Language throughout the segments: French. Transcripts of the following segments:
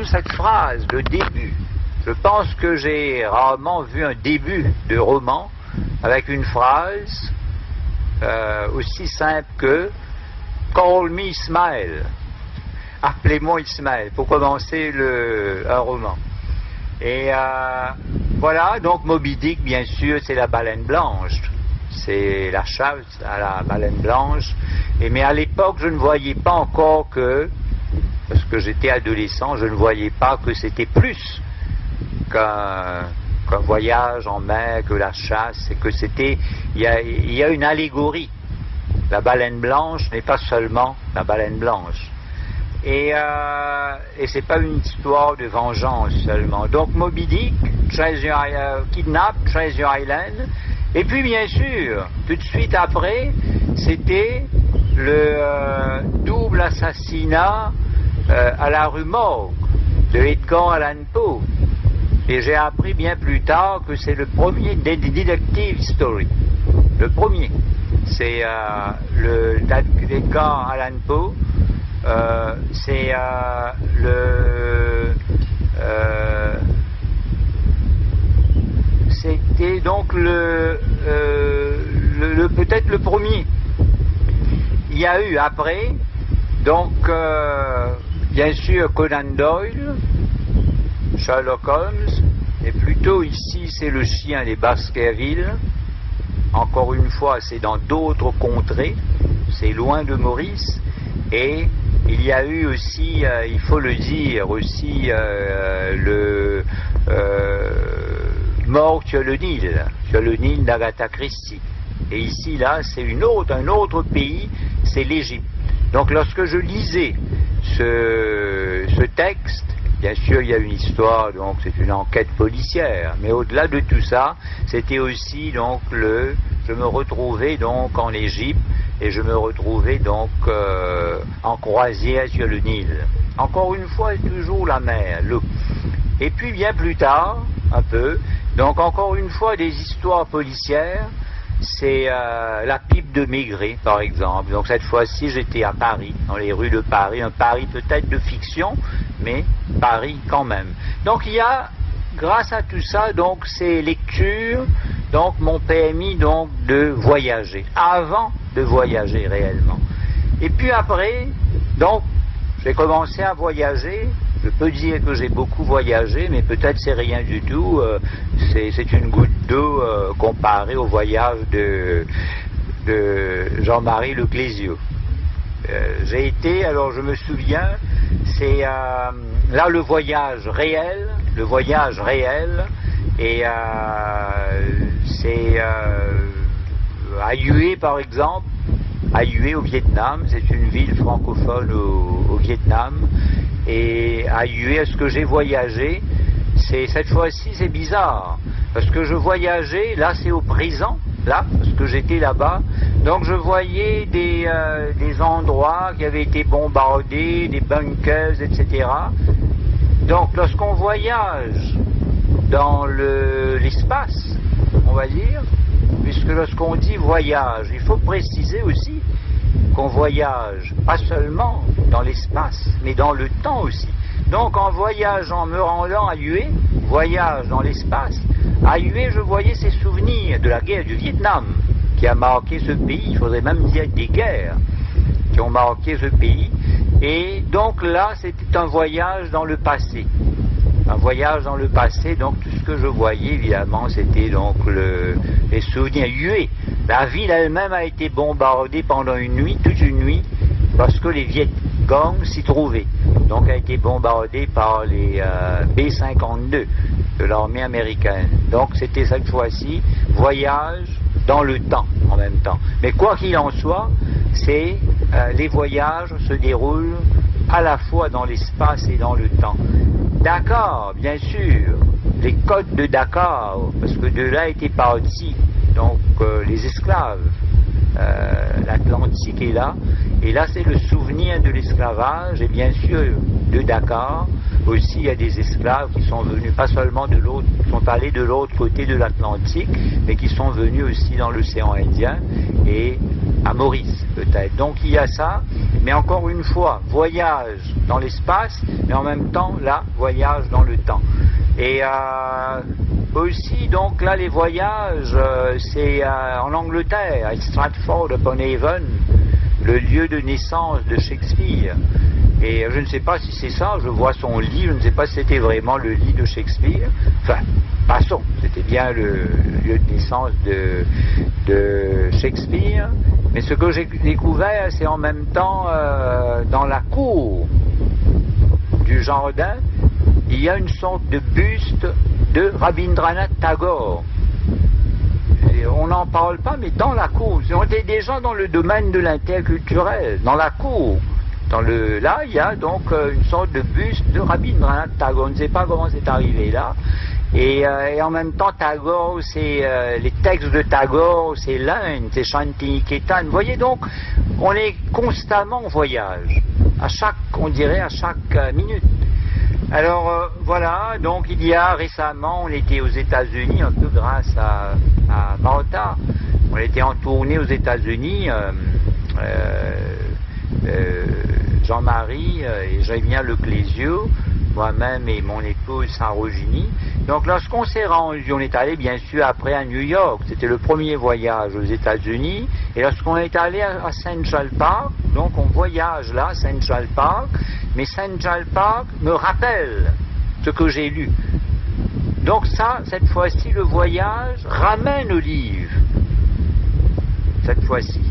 cette phrase, le début. Je pense que j'ai rarement vu un début de roman avec une phrase aussi simple que Call me Ismaël. Appelez-moi Ismaël pour commencer un roman. Et voilà, donc Moby Dick, bien sûr, c'est la baleine blanche. C'est la chasse à la baleine blanche. Mais à l'époque, je ne voyais pas encore parce que j'étais adolescent, je ne voyais pas que c'était plus qu'un voyage en mer, que la chasse, et que il y a une allégorie. La baleine blanche n'est pas seulement la baleine blanche. Et c'est pas une histoire de vengeance seulement. Donc Moby Dick, Kidnap, Treasure Island, et puis bien sûr, tout de suite après, c'était le double assassinat à la rue Morgue de Edgar Allan Poe. Et j'ai appris bien plus tard que c'est le premier des detective story. Le premier, c'est Edgar Allan Poe. C'était donc peut-être le premier. Il y a eu après, donc bien sûr Conan Doyle, Sherlock Holmes, et plutôt ici c'est le chien des Baskerville. Encore une fois, c'est dans d'autres contrées, c'est loin de Maurice, et il y a eu aussi, il faut le dire, aussi le Mort sur le Nil d'Agatha Christie. Et ici, là, c'est un autre pays, c'est l'Égypte. Donc lorsque je lisais ce texte, bien sûr, il y a une histoire, donc c'est une enquête policière, mais au-delà de tout ça, c'était aussi donc je me retrouvais donc en Égypte et je me retrouvais donc en croisière sur le Nil. Encore une fois, toujours la mer, l'eau. Et puis bien plus tard, un peu, donc encore une fois des histoires policières. C'est la pipe de Maigret, par exemple. Donc cette fois-ci, j'étais à Paris, dans les rues de Paris, un Paris peut-être de fiction, mais Paris quand même. Donc il y a, grâce à tout ça, donc ces lectures, donc m'ont permis donc de voyager, avant de voyager réellement. Et puis après, donc j'ai commencé à voyager. Je peux dire que j'ai beaucoup voyagé, mais peut-être c'est rien du tout. C'est une goutte d'eau comparée au voyage de Jean-Marie Leclésio. J'ai été, alors je me souviens, c'est là le voyage réel, et c'est à Hue par exemple, à Hue au Vietnam, c'est une ville francophone au Vietnam. Et à Hue, est-ce que j'ai voyagé? Cette fois-ci, c'est bizarre. Parce que je voyageais, là c'est au présent, là, parce que j'étais là-bas. Donc je voyais des endroits qui avaient été bombardés, des bunkers, etc. Donc lorsqu'on voyage dans l'espace, on va dire, puisque lorsqu'on dit voyage, il faut préciser aussi qu'on voyage, pas seulement dans l'espace, mais dans le temps aussi. Donc en voyageant, me rendant à Hue, voyage dans l'espace, à Hue je voyais ces souvenirs de la guerre du Vietnam, qui a marqué ce pays, il faudrait même dire des guerres qui ont marqué ce pays, et donc là c'était un voyage dans le passé. Un voyage dans le passé, donc tout ce que je voyais évidemment c'était donc les souvenirs. Hue, la ville elle-même a été bombardée pendant une nuit, toute une nuit, parce que les Viet Cong s'y trouvaient. Donc a été bombardée par les B-52 de l'armée américaine. Donc c'était cette fois-ci voyage dans le temps en même temps. Mais quoi qu'il en soit, les voyages se déroulent à la fois dans l'espace et dans le temps. Dakar, bien sûr, les côtes de Dakar, parce que de là étaient partis donc les esclaves. L'Atlantique est là, et là c'est le souvenir de l'esclavage, et bien sûr de Dakar aussi il y a des esclaves qui sont venus, pas seulement de l'autre, sont allés de l'autre côté de l'Atlantique, mais qui sont venus aussi dans l'océan Indien et à Maurice peut-être. Donc il y a ça, mais encore une fois, voyage dans l'espace, mais en même temps, là, voyage dans le temps. Et aussi, donc là, les voyages, c'est en Angleterre, à Stratford-upon-Avon, le lieu de naissance de Shakespeare. Et je ne sais pas si c'est ça, je vois son lit, je ne sais pas si c'était vraiment le lit de Shakespeare. Enfin, passons, c'était bien le lieu de naissance de Shakespeare. Mais ce que j'ai découvert, c'est en même temps, dans la cour du jardin, il y a une sorte de buste de Rabindranath Tagore. Et on n'en parle pas, mais dans la cour. On était déjà dans le domaine de l'interculturel, dans la cour. Là, il y a donc une sorte de buste de Rabindranath Tagore. On ne sait pas comment c'est arrivé là. Et en même temps, Tagore, c'est les textes de Tagore, c'est l'Inde, c'est Shantiniketan. Vous voyez donc, on est constamment en voyage, on dirait à chaque minute. Alors voilà, donc il y a récemment, on était aux États-Unis, un peu grâce à Martha. On était en tournée aux États-Unis. Jean-Marie et Julien Leclésio, moi-même et mon épouse Sarojini. Donc lorsqu'on s'est rendu, on est allé bien sûr après à New York, c'était le premier voyage aux États-Unis, et lorsqu'on est allé à Central Park, donc on voyage là, Central Park, mais Central Park me rappelle ce que j'ai lu. Donc ça, cette fois-ci, le voyage ramène le livre, cette fois-ci.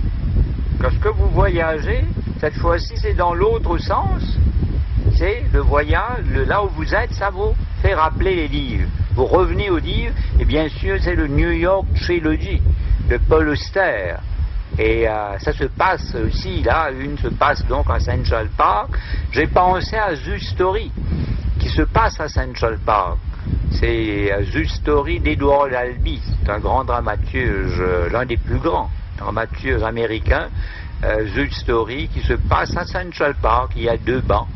Lorsque vous voyagez, cette fois-ci, c'est dans l'autre sens. C'est le voyage, là où vous êtes, ça vous fait rappeler les livres. Vous revenez aux livres, et bien sûr, c'est le New York Trilogy de Paul Auster. Et ça se passe aussi, là, une se passe donc à Central Park. J'ai pensé à Zoo Story, qui se passe à Central Park. C'est Zoo Story d'Edward Albee. C'est un grand dramaturge, l'un des plus grands dramaturges américains. Zoo Story qui se passe à Central Park, il y a 2 bancs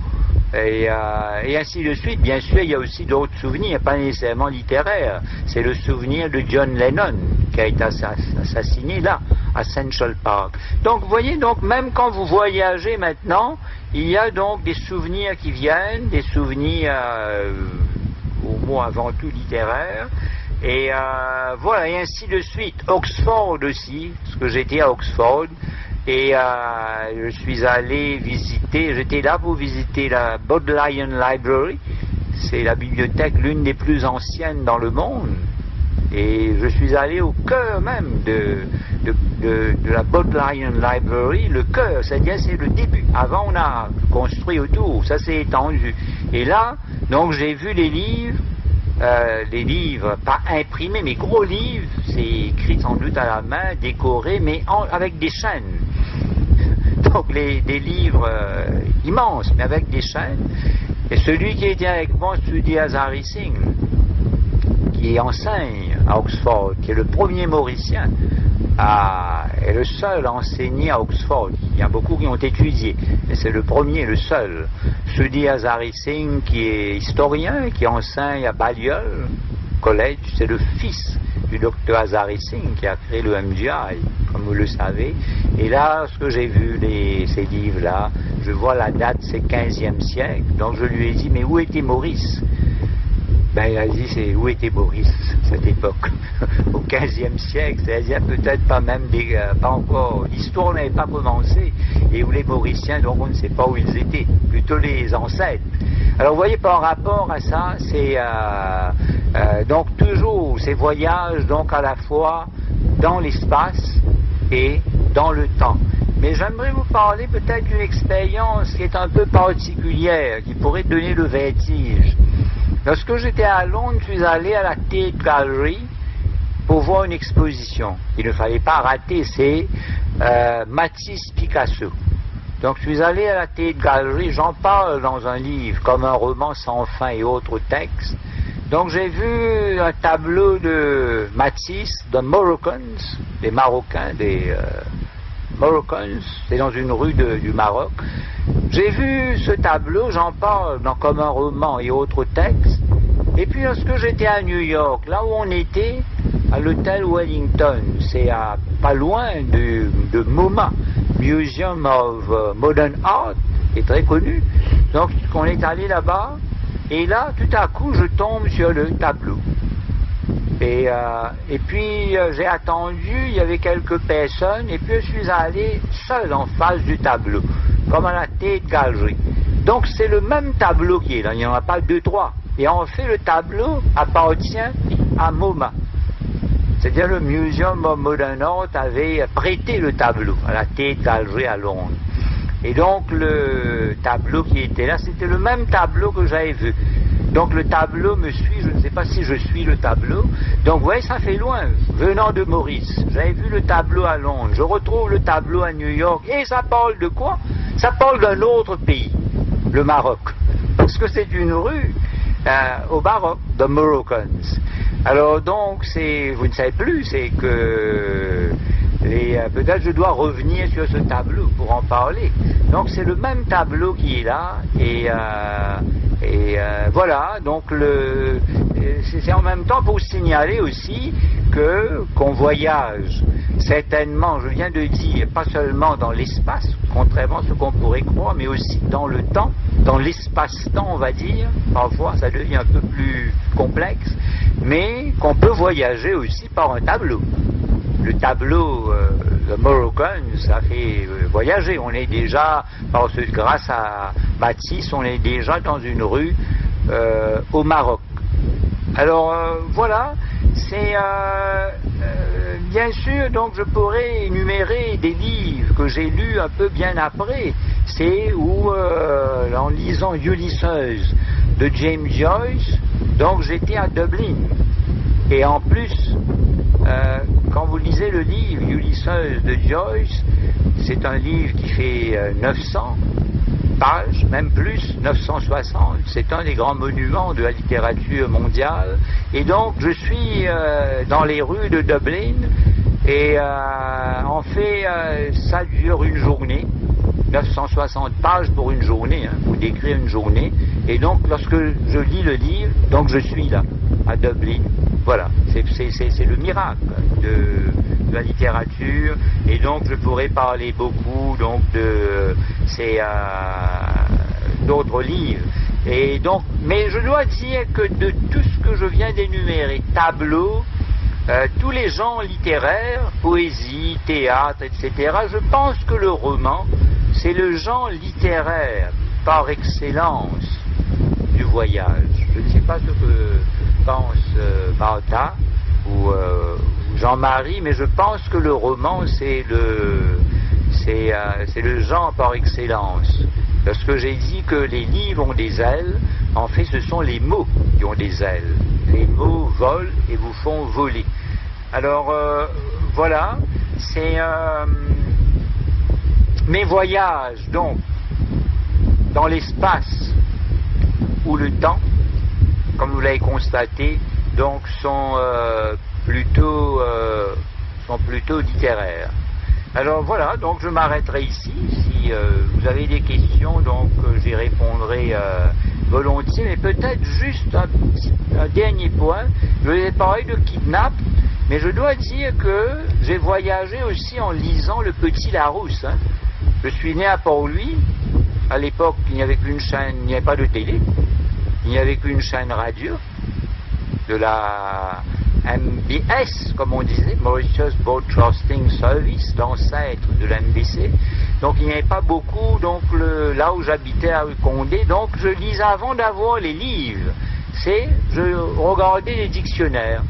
et ainsi de suite. Bien sûr, il y a aussi d'autres souvenirs, pas nécessairement littéraires. C'est le souvenir de John Lennon qui a été assassiné là, à Central Park. Donc vous voyez, donc même quand vous voyagez maintenant, il y a donc des souvenirs qui viennent, des souvenirs au moins avant tout littéraires. Et voilà, et ainsi de suite. Oxford aussi, parce que j'étais à Oxford. Et je suis allé visiter, j'étais là pour visiter la Bodleian Library. C'est la bibliothèque l'une des plus anciennes dans le monde. Et je suis allé au cœur même de la Bodleian Library, le cœur, c'est-à-dire c'est le début. Avant on a construit autour, ça s'est étendu. Et là, donc j'ai vu les livres, pas imprimés, mais gros livres, c'est écrit sans doute à la main, décorés, mais avec des chaînes. Donc des livres immenses, mais avec des chaînes. Et celui qui était avec moi, Sudhi Azari Singh, qui enseigne à Oxford, qui est le premier Mauricien, est le seul à enseigner à Oxford. Il y a beaucoup qui ont étudié, mais c'est le premier, le seul. Sudhi Azari Singh, qui est historien, qui enseigne à Balliol College, c'est le fils du docteur Azari Singh qui a créé le MGI, comme vous le savez. Et là, lorsque j'ai vu ces livres-là, je vois la date, c'est 15e siècle. Donc je lui ai dit, mais où était Maurice? Ben, il a dit, où était Maurice, cette époque? Au 15e siècle, c'est-à-dire peut-être pas même pas encore, l'histoire n'avait pas commencé, et où les Mauriciens, donc on ne sait pas où ils étaient, plutôt les ancêtres. Alors vous voyez, par rapport à ça, c'est donc toujours ces voyages, donc à la fois dans l'espace et dans le temps. Mais j'aimerais vous parler peut-être d'une expérience qui est un peu particulière, qui pourrait donner le vertige. Lorsque j'étais à Londres, je suis allé à la Tate Gallery pour voir une exposition. Il ne fallait pas rater, c'est Matisse Picasso. Donc je suis allé à la Tate Gallery, j'en parle dans un livre, comme un roman sans fin et autres textes. Donc j'ai vu un tableau de Matisse, de Moroccans, des Marocains, Moroccans, c'est dans une rue du Maroc. J'ai vu ce tableau, j'en parle comme un roman et autres textes. Et puis lorsque j'étais à New York, là où on était, à l'hôtel Wellington, c'est pas loin de MoMA, Museum of Modern Art, qui est très connu. Donc on est allé là-bas, et là, tout à coup, je tombe sur le tableau. Et puis j'ai attendu, il y avait quelques personnes, et puis je suis allé seul en face du tableau, comme à la tête galerie. Donc c'est le même tableau qui est là, il n'y en a pas deux, trois. Et en fait, le tableau appartient à MoMA. C'est-à-dire le Museum of Modern Art avait prêté le tableau à la Tate Gallery à Londres. Et donc le tableau qui était là, c'était le même tableau que j'avais vu. Donc le tableau me suit, je ne sais pas si je suis le tableau. Donc vous voyez, ça fait loin, venant de Maurice. J'avais vu le tableau à Londres, je retrouve le tableau à New York. Et ça parle de quoi? Ça parle d'un autre pays, le Maroc. Parce que c'est une rue au Maroc, The Moroccans. Alors donc, vous ne savez plus, c'est que peut-être je dois revenir sur ce tableau pour en parler. Donc c'est le même tableau qui est là, et voilà, donc c'est en même temps pour signaler aussi qu'on voyage certainement, je viens de dire, pas seulement dans l'espace, contrairement à ce qu'on pourrait croire, mais aussi dans le temps, dans l'espace-temps, on va dire. Parfois ça devient un peu plus complexe, mais qu'on peut voyager aussi par un tableau. Le tableau The Moroccans, ça fait voyager. On est déjà, parce que grâce à Matisse, on est déjà dans une rue au Maroc. Alors voilà, c'est bien sûr, donc je pourrais énumérer des livres que j'ai lus un peu bien après. C'est où, en lisant Ulysses de James Joyce, donc j'étais à Dublin. Et en plus, quand vous lisez le livre Ulysses de Joyce, c'est un livre qui fait 900 pages, même plus, 960. C'est un des grands monuments de la littérature mondiale. Et donc, je suis dans les rues de Dublin, et en fait, ça dure une journée. 960 pages pour une journée, hein, pour décrire une journée. Et donc, lorsque je lis le livre, donc je suis là, à Dublin. Voilà, c'est le miracle de la littérature. Et donc, je pourrais parler beaucoup donc de d'autres livres. Et donc, mais je dois dire que de tout ce que je viens d'énumérer, tableaux, tous les genres littéraires, poésie, théâtre, etc., je pense que le roman, c'est le genre littéraire par excellence du voyage. Je ne sais pas ce que pense Martha ou Jean-Marie, mais je pense que le roman, c'est le genre par excellence. Lorsque j'ai dit que les livres ont des ailes, en fait, ce sont les mots qui ont des ailes. Les mots volent et vous font voler. Alors, voilà, c'est mes voyages, donc, dans l'espace ou le temps, comme vous l'avez constaté, donc, sont plutôt littéraires. Alors voilà, donc je m'arrêterai ici. Si vous avez des questions, donc j'y répondrai volontiers, mais peut-être juste un dernier point. Je vous ai parlé de Kidnap, mais je dois dire que j'ai voyagé aussi en lisant Le Petit Larousse. Hein. Je suis né à Port-Louis. À l'époque, il n'y avait qu'une chaîne, il n'y avait pas de télé, il n'y avait qu'une chaîne radio de la MBS, comme on disait, Mauritius Broadcasting Service, l'ancêtre de la MBC. Donc il n'y avait pas beaucoup, donc là où j'habitais à Rue Condé, donc je lisais avant d'avoir les livres. Je regardais les dictionnaires.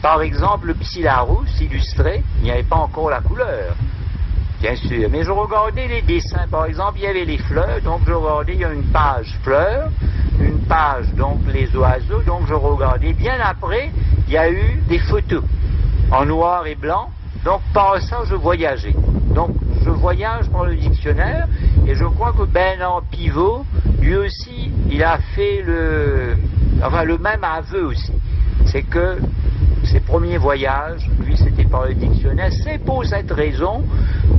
Par exemple, le Petit Larousse illustré, il n'y avait pas encore la couleur, bien sûr, mais je regardais les dessins. Par exemple, il y avait les fleurs, donc je regardais, il y a une page fleurs, une page donc les oiseaux, donc je regardais. Bien après, il y a eu des photos en noir et blanc, donc par ça je voyageais. Donc je voyage par le dictionnaire, et je crois que Bernard Pivot, lui aussi, il a fait le même aveu aussi. C'est que ses premiers voyages, lui c'était par le dictionnaire. C'est pour cette raison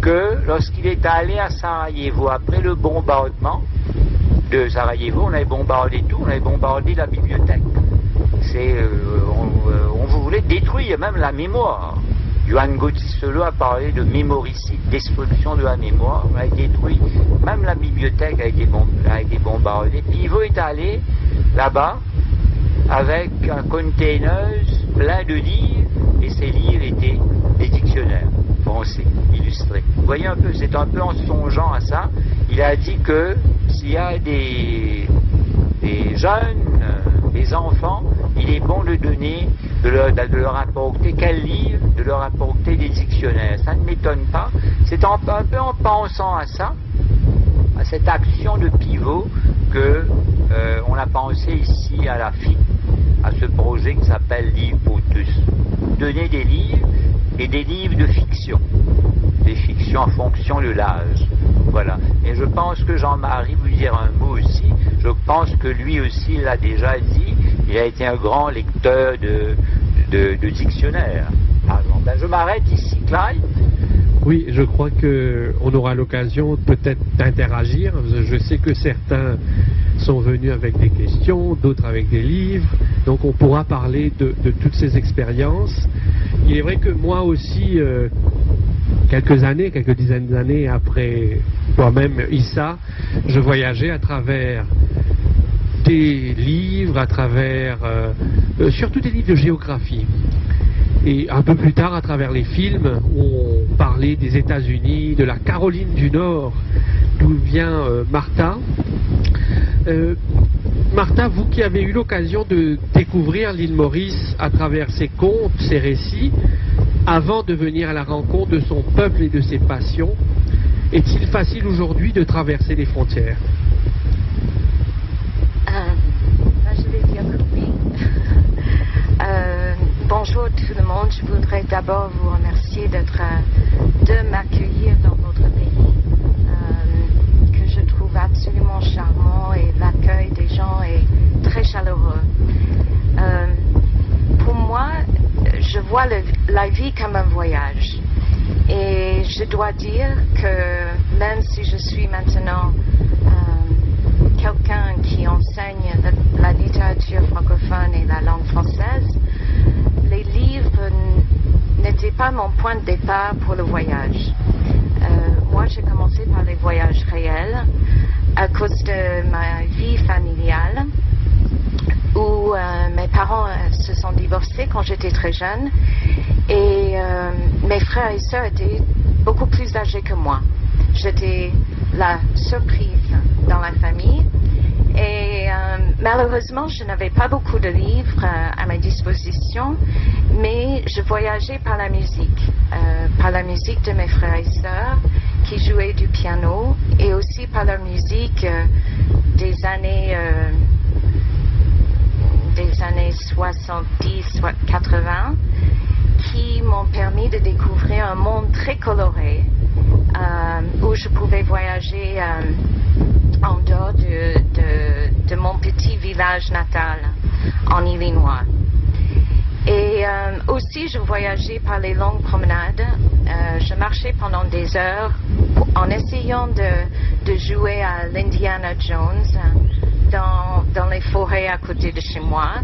que lorsqu'il est allé à Sarajevo, après le bombardement de Sarajevo, on avait bombardé tout, on avait bombardé la bibliothèque. On voulait détruire même la mémoire Johann Gottisolo a parlé de mémoricide, destruction de la mémoire. On a détruit même la bibliothèque avec des bombardés. Pivot est allé là-bas avec un container plein de livres, et ces livres étaient des dictionnaires français, illustrés. Vous voyez un peu, c'est un peu en songeant à ça, il a dit que s'il y a des jeunes, des enfants, il est bon de donner, de leur apporter quel livre, de leur apporter des dictionnaires. Ça ne m'étonne pas. C'est un peu en pensant à ça, à cette action de Pivot, que on a pensé ici à la FIC, à ce projet qui s'appelle Livre Potus. Donner des livres et des livres de fiction. Des fictions en fonction de l'âge. Voilà. Et je pense que Jean-Marie vous dire un mot aussi. Je pense que lui aussi l'a déjà dit. Il a été un grand lecteur de dictionnaires. Ben, je m'arrête ici, Clyde. Oui, je crois qu'on aura l'occasion peut-être d'interagir. Je sais que certains sont venus avec des questions, d'autres avec des livres. Donc on pourra parler de toutes ces expériences. Il est vrai que moi aussi, quelques dizaines d'années après moi-même Issa, je voyageais à travers des livres, à travers surtout des livres de géographie. Et un peu plus tard, à travers les films, où on parlait des États-Unis, de la Caroline du Nord, d'où vient Martha. Martha, vous qui avez eu l'occasion de découvrir l'île Maurice à travers ses contes, ses récits, avant de venir à la rencontre de son peuple et de ses passions, est-il facile aujourd'hui de traverser les frontières? Je vais dire que oui. Bonjour tout le monde, je voudrais d'abord vous remercier de m'accueillir dans votre pays, que je trouve absolument charmant, et l'accueil des gens est très chaleureux. Pour moi, je vois la vie comme un voyage, et je dois dire que même si je suis maintenant quelqu'un qui enseigne la littérature francophone et la langue française, les livres n'étaient pas mon point de départ pour le voyage. Moi, j'ai commencé par les voyages réels à cause de ma vie familiale, où mes parents se sont divorcés quand j'étais très jeune, et mes frères et sœurs étaient beaucoup plus âgés que moi. J'étais la surprise dans la famille, et malheureusement je n'avais pas beaucoup de livres à ma disposition, mais je voyageais par la musique de mes frères et sœurs qui jouaient du piano, et aussi par la musique des années 70, 80, qui m'ont permis de découvrir un monde très coloré, où je pouvais voyager en dehors de mon petit village natal en Illinois. Et aussi je voyageais par les longues promenades. Je marchais pendant des heures en essayant de jouer à l'Indiana Jones dans les forêts à côté de chez moi,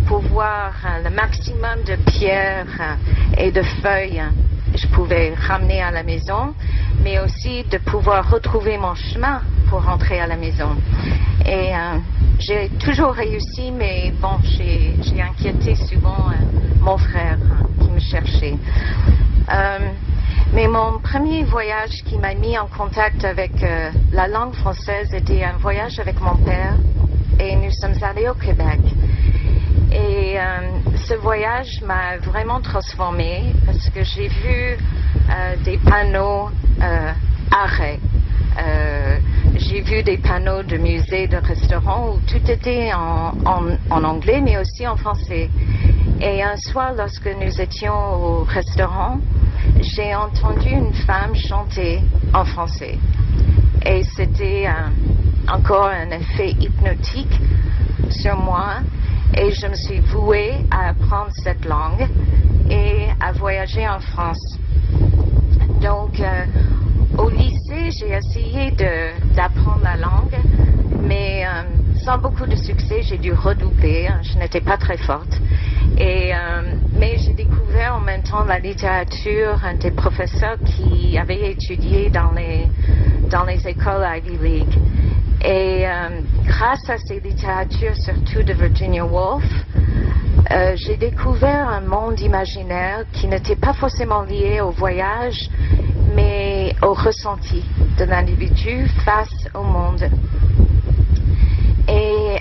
pour voir le maximum de pierres et de feuilles je pouvais ramener à la maison, mais aussi de pouvoir retrouver mon chemin pour rentrer à la maison. Et j'ai toujours réussi, mais bon, j'ai inquiété souvent mon frère qui me cherchait. Mais mon premier voyage qui m'a mis en contact avec la langue française était un voyage avec mon père, et nous sommes allés au Québec. Et ce voyage m'a vraiment transformée, parce que j'ai vu des panneaux arrêts. J'ai vu des panneaux de musées, de restaurants où tout était en anglais, mais aussi en français. Et un soir, lorsque nous étions au restaurant, j'ai entendu une femme chanter en français. Et c'était encore un effet hypnotique sur moi. Et je me suis vouée à apprendre cette langue et à voyager en France. Donc, au lycée, j'ai essayé d'apprendre la langue, mais sans beaucoup de succès. J'ai dû redoubler, je n'étais pas très forte. Mais j'ai découvert en même temps la littérature des professeurs qui avaient étudié dans les écoles Ivy League. Et grâce à ces littératures, surtout de Virginia Woolf, j'ai découvert un monde imaginaire qui n'était pas forcément lié au voyage, mais au ressenti de l'individu face au monde. Et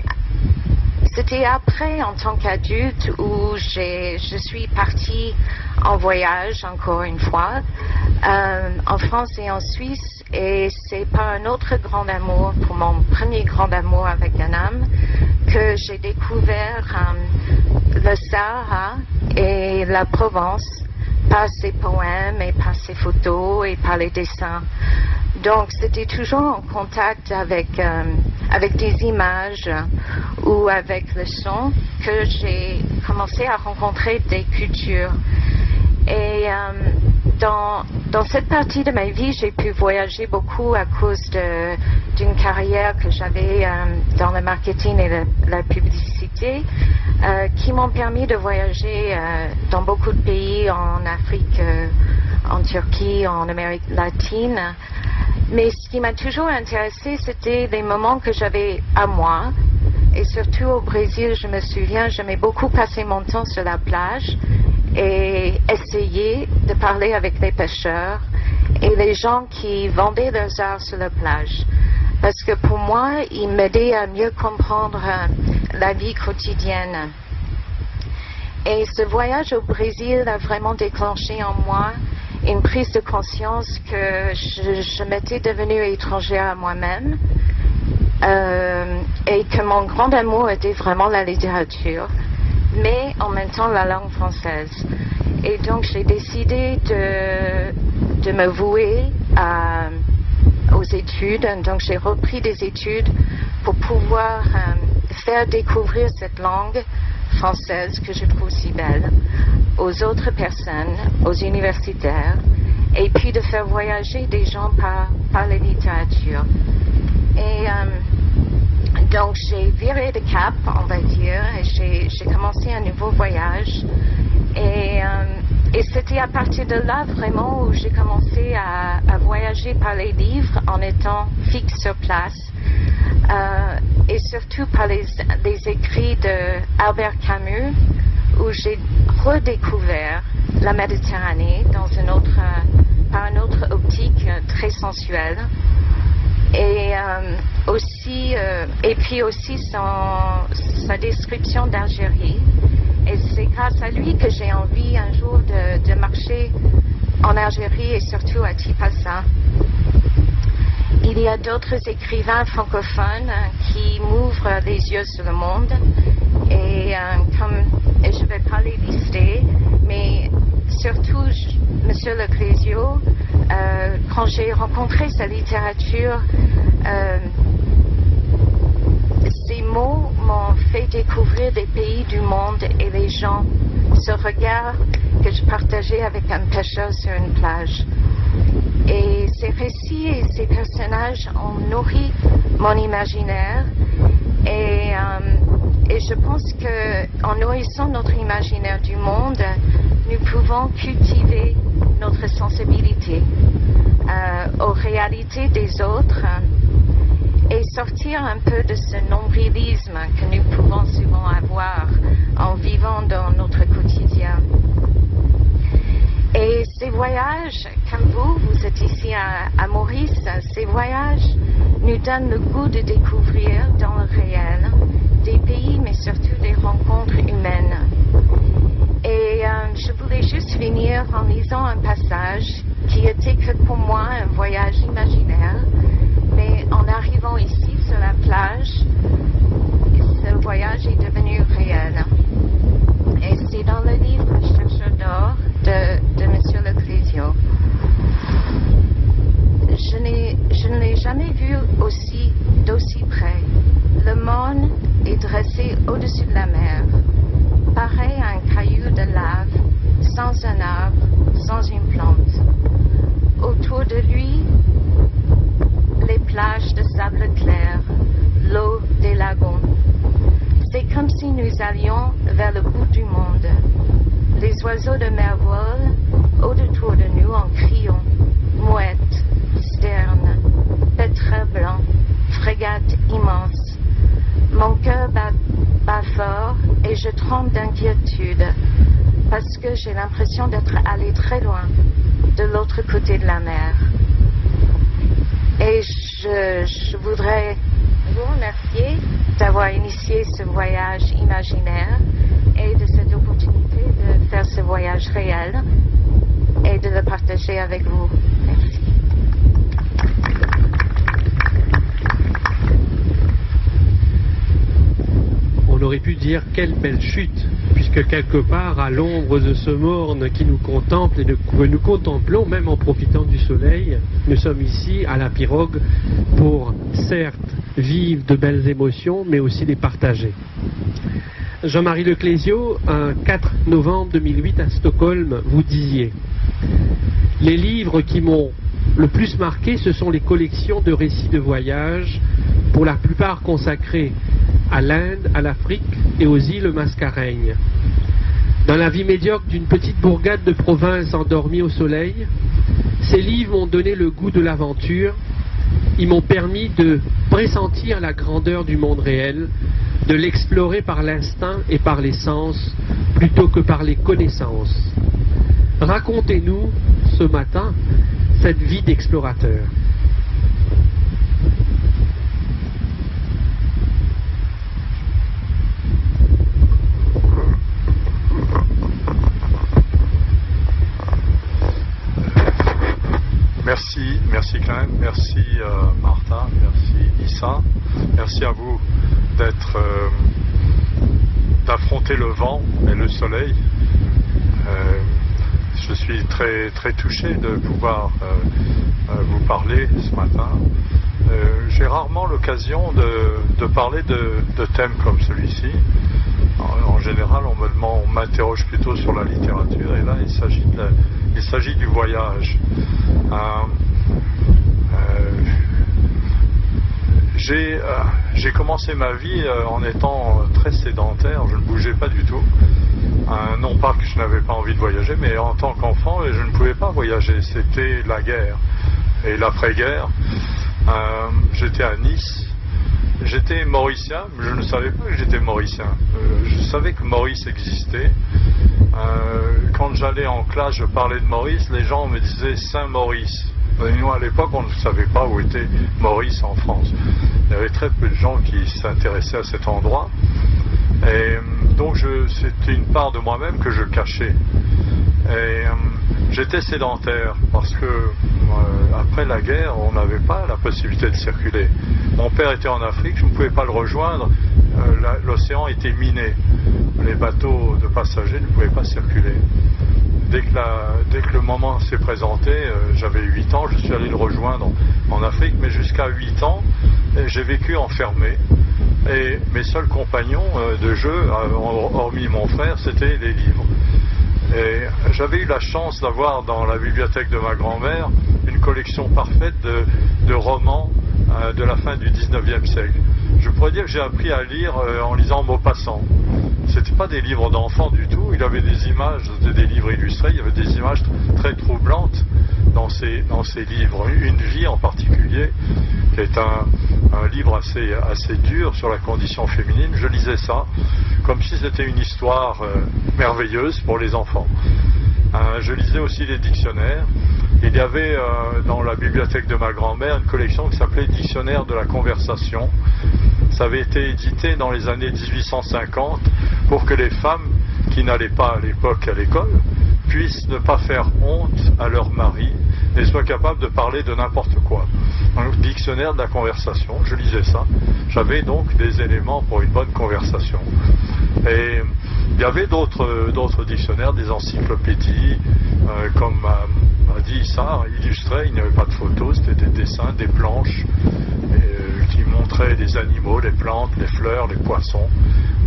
c'était après, en tant qu'adulte, où je suis partie en voyage, encore une fois, en France et en Suisse. Et c'est par un autre grand amour, pour mon premier grand amour avec un homme, que j'ai découvert le Sahara et la Provence par ses poèmes et par ses photos et par les dessins. Donc c'était toujours en contact avec des images ou avec le son que j'ai commencé à rencontrer des cultures. Et dans cette partie de ma vie, j'ai pu voyager beaucoup à cause d'une carrière que j'avais dans le marketing et la publicité, qui m'ont permis de voyager dans beaucoup de pays, en Afrique, en Turquie, en Amérique latine. Mais ce qui m'a toujours intéressé, c'était les moments que j'avais à moi. Et surtout au Brésil, je me souviens, j'aimais beaucoup passer mon temps sur la plage et essayer de parler avec les pêcheurs et les gens qui vendaient leurs arts sur la plage. Parce que pour moi, ils m'aidaient à mieux comprendre la vie quotidienne. Et ce voyage au Brésil a vraiment déclenché en moi une prise de conscience que je m'étais devenue étrangère à moi-même et que mon grand amour était vraiment la littérature, mais en même temps la langue française. Et donc j'ai décidé de me vouer aux études. Donc j'ai repris des études pour pouvoir faire découvrir cette langue française que je trouve si belle aux autres personnes, aux universitaires, et puis de faire voyager des gens par la littérature. Et donc j'ai viré de cap, on va dire, et j'ai commencé un nouveau voyage. Et c'était à partir de là vraiment où j'ai commencé à voyager par les livres en étant fixe sur place. Et surtout par les écrits d'Albert Camus, où j'ai redécouvert la Méditerranée par une autre optique très sensuelle. Et puis aussi sa description d'Algérie. Et c'est grâce à lui que j'ai envie un jour de marcher en Algérie et surtout à Tipasa. Il y a d'autres écrivains francophones qui m'ouvrent les yeux sur le monde et je ne vais pas les lister, mais surtout Monsieur Le Clésio, quand j'ai rencontré sa littérature, ces mots m'ont fait découvrir des pays du monde et les gens, ce regard que je partageais avec un pêcheur sur une plage. Et ces récits et ces personnages ont nourri mon imaginaire et je pense qu'en nourrissant notre imaginaire du monde, nous pouvons cultiver notre sensibilité aux réalités des autres et sortir un peu de ce nombrilisme que nous pouvons souvent avoir en vivant dans notre quotidien. Et ces voyages, comme vous êtes ici à Maurice, ces voyages nous donnent le goût de découvrir dans le réel des pays, mais surtout des rencontres humaines. Et je voulais juste finir en lisant un passage qui était que pour moi un voyage imaginaire, mais en arrivant ici sur la plage, ce voyage est devenu réel. Et c'est dans le livre Chercheur d'or de Monsieur Le Clésio. Je ne l'ai jamais vu d'aussi près. Le monde est dressé au-dessus de la mer, pareil à un caillou de lave, sans un arbre, sans une plante. Autour de lui, les plages de sable clair, l'eau des lagons. C'est comme nous allions vers le bout du monde. Les oiseaux de mer volent au-autour de nous en criant. Mouettes, sternes, pétrels blancs, frégates immenses. Mon cœur bat fort et je tremble d'inquiétude parce que j'ai l'impression d'être allé très loin, de l'autre côté de la mer. Et je voudrais vous remercier d'avoir initié ce voyage imaginaire et de cette opportunité de faire ce voyage réel et de le partager avec vous. Merci. On aurait pu dire quelle belle chute, puisque quelque part, à l'ombre de ce morne qui nous contemple et que nous contemplons, même en profitant du soleil, nous sommes ici à la pirogue pour, certes, vivre de belles émotions, mais aussi les partager. Jean-Marie Leclésio, un 4 novembre 2008 à Stockholm, vous disiez « Les livres qui m'ont le plus marqué, ce sont les collections de récits de voyage, pour la plupart consacrés à l'Inde, à l'Afrique et aux îles Mascareignes. Dans la vie médiocre d'une petite bourgade de province endormie au soleil, ces livres m'ont donné le goût de l'aventure, ils m'ont permis de pressentir la grandeur du monde réel, de l'explorer par l'instinct et par les sens, plutôt que par les connaissances. Racontez-nous, ce matin, cette vie d'explorateur. » Merci Klein, merci Martha, merci Issa, merci à vous d'affronter le vent et le soleil. Je suis très très touché de pouvoir vous parler ce matin. J'ai rarement l'occasion de parler de thèmes comme celui-ci. En général, on m'interroge plutôt sur la littérature, et là, il s'agit du voyage. J'ai commencé ma vie en étant très sédentaire, je ne bougeais pas du tout. Non pas que je n'avais pas envie de voyager, mais en tant qu'enfant, je ne pouvais pas voyager. C'était la guerre et l'après-guerre. J'étais à Nice. J'étais mauricien, mais je ne savais pas que j'étais mauricien. Je savais que Maurice existait. Quand j'allais en classe, je parlais de Maurice, les gens me disaient Saint-Maurice. Et nous, à l'époque, on ne savait pas où était Maurice en France. Il y avait très peu de gens qui s'intéressaient à cet endroit. Et donc, c'était une part de moi-même que je cachais. Et j'étais sédentaire parce que après la guerre, on n'avait pas la possibilité de circuler. Mon père était en Afrique, je ne pouvais pas le rejoindre. L'océan était miné. Les bateaux de passagers ne pouvaient pas circuler. Dès que le moment s'est présenté, j'avais 8 ans, je suis allé le rejoindre en Afrique, mais jusqu'à 8 ans, j'ai vécu enfermé. Et mes seuls compagnons de jeu, hormis mon frère, c'était les livres. Et j'avais eu la chance d'avoir dans la bibliothèque de ma grand-mère une collection parfaite de romans de la fin du 19e siècle. Je pourrais dire que j'ai appris à lire en lisant Maupassant. C'était pas des livres d'enfants du tout, il y avait des images, des livres illustrés, il y avait des images très troublantes dans ces livres. Une vie en particulier, qui est un livre assez dur sur la condition féminine. Je lisais ça comme si c'était une histoire merveilleuse pour les enfants. Je lisais aussi les dictionnaires. Il y avait dans la bibliothèque de ma grand-mère une collection qui s'appelait Dictionnaire de la conversation. Ça avait été édité dans les années 1850 pour que les femmes qui n'allaient pas à l'époque à l'école puissent ne pas faire honte à leur mari et soient capables de parler de n'importe quoi. Un dictionnaire de la conversation, je lisais ça. J'avais donc des éléments pour une bonne conversation. Et il y avait d'autres dictionnaires, des encyclopédies, comme a dit Issa, illustrés, il n'y avait pas de photos, c'était des dessins, des planches qui montraient les animaux, les plantes, les fleurs, les poissons.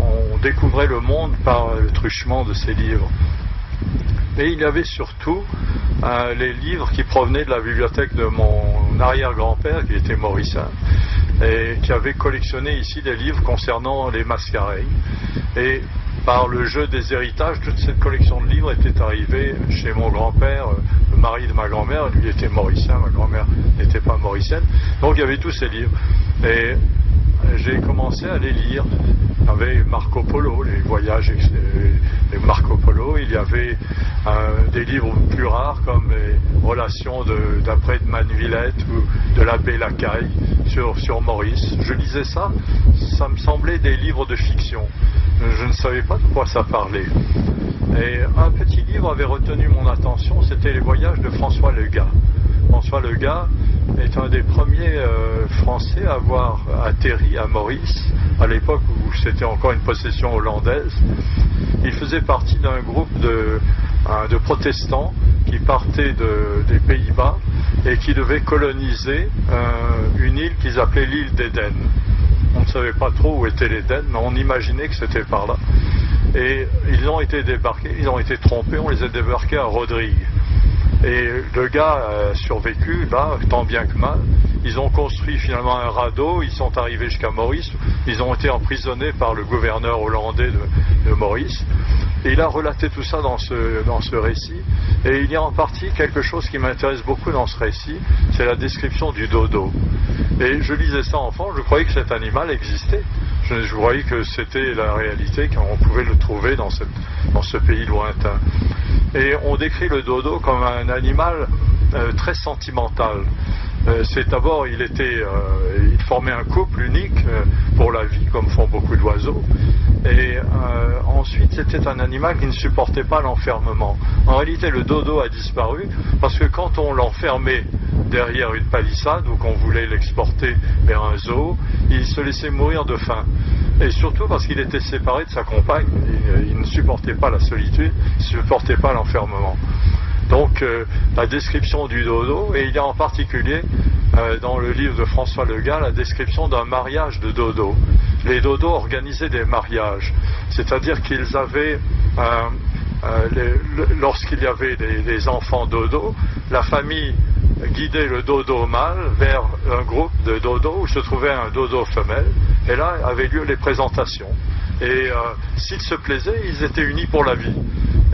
On découvrait le monde par le truchement de ces livres. Et il y avait surtout les livres qui provenaient de la bibliothèque de mon arrière-grand-père, qui était mauricien, et qui avait collectionné ici des livres concernant les mascareilles. Et par le jeu des héritages, toute cette collection de livres était arrivée chez mon grand-père, le mari de ma grand-mère. Lui était mauricien, ma grand-mère n'était pas mauricienne. Donc il y avait tous ces livres. Et j'ai commencé à les lire. Il y avait Marco Polo, les voyages de Marco Polo. Il y avait des livres plus rares comme les relations d'après de Manvillette ou de l'abbé Lacaille sur Maurice. Je lisais ça, ça me semblait des livres de fiction. Je ne savais pas de quoi ça parlait. Et un petit livre avait retenu mon attention, c'était les voyages de François Le Gars. François Le Gars est un des premiers Français à avoir atterri à Maurice, à l'époque où c'était encore une possession hollandaise. Il faisait partie d'un groupe de protestants qui partaient des Pays-Bas et qui devaient coloniser une île qu'ils appelaient l'île d'Éden. On ne savait pas trop où était l'Éden, mais on imaginait que c'était par là. Et ils ont été débarqués, ils ont été trompés, on les a débarqués à Rodrigue. Et le gars a survécu, là, tant bien que mal. Ils ont construit finalement un radeau, ils sont arrivés jusqu'à Maurice, ils ont été emprisonnés par le gouverneur hollandais de Maurice. Et il a relaté tout ça dans ce récit. Et il y a en partie quelque chose qui m'intéresse beaucoup dans ce récit, c'est la description du dodo. Et je lisais ça enfant, je croyais que cet animal existait. Je croyais que c'était la réalité, qu'on pouvait le trouver dans ce pays lointain. Et on décrit le dodo comme un animal très sentimental. C'est d'abord, il formait un couple unique pour la vie, comme font beaucoup d'oiseaux. Et ensuite, c'était un animal qui ne supportait pas l'enfermement. En réalité, le dodo a disparu parce que quand on l'enfermait derrière une palissade ou qu'on voulait l'exporter vers un zoo, il se laissait mourir de faim. Et surtout parce qu'il était séparé de sa compagne. Il ne supportait pas la solitude, il ne supportait pas l'enfermement. Donc la description du dodo, et il y a en particulier dans le livre de François Le Gars la description d'un mariage de dodo. Les dodos organisaient des mariages, c'est-à-dire qu'ils avaient, lorsqu'il y avait des enfants dodo, la famille guidait le dodo mâle vers un groupe de dodo où se trouvait un dodo femelle, et là avaient lieu les présentations. Et s'ils se plaisaient, ils étaient unis pour la vie.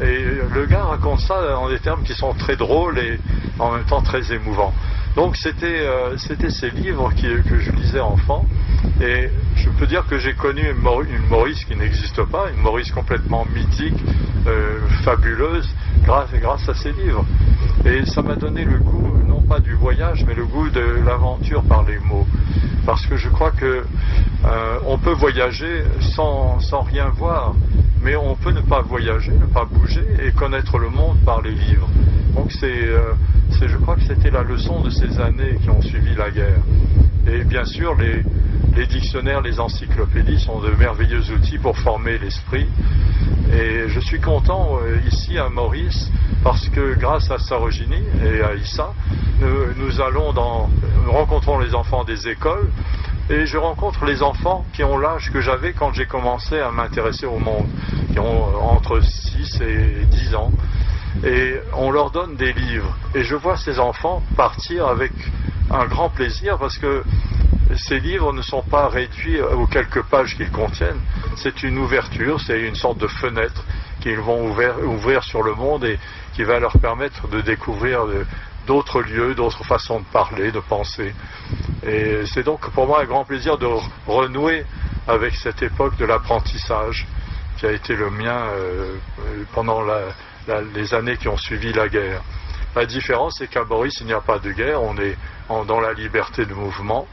Et le gars raconte ça en des termes qui sont très drôles et en même temps très émouvants. Donc c'était ces livres que je lisais enfant, et je peux dire que j'ai connu une Maurice qui n'existe pas, une Maurice complètement mythique, fabuleuse, grâce à ces livres. Et ça m'a donné le goût, non pas du voyage, mais le goût de l'aventure par les mots. Parce que je crois que on peut voyager sans rien voir, mais on peut ne pas voyager, ne pas bouger et connaître le monde par les livres. Donc je crois que c'était la leçon de ces années qui ont suivi la guerre. Et bien sûr, les dictionnaires, les encyclopédies sont de merveilleux outils pour former l'esprit. Et je suis content ici à Maurice parce que grâce à Sarojini et à Issa, nous rencontrons les enfants des écoles. Et je rencontre les enfants qui ont l'âge que j'avais quand j'ai commencé à m'intéresser au monde, qui ont entre 6 et 10 ans. Et on leur donne des livres. Et je vois ces enfants partir avec un grand plaisir parce que ces livres ne sont pas réduits aux quelques pages qu'ils contiennent. C'est une ouverture, c'est une sorte de fenêtre qu'ils vont ouvrir sur le monde et qui va leur permettre de découvrir d'autres lieux, d'autres façons de parler, de penser. Et c'est donc pour moi un grand plaisir de renouer avec cette époque de l'apprentissage qui a été le mien pendant les années qui ont suivi la guerre. La différence, c'est qu'à Maurice, il n'y a pas de guerre, on est dans la liberté de mouvement,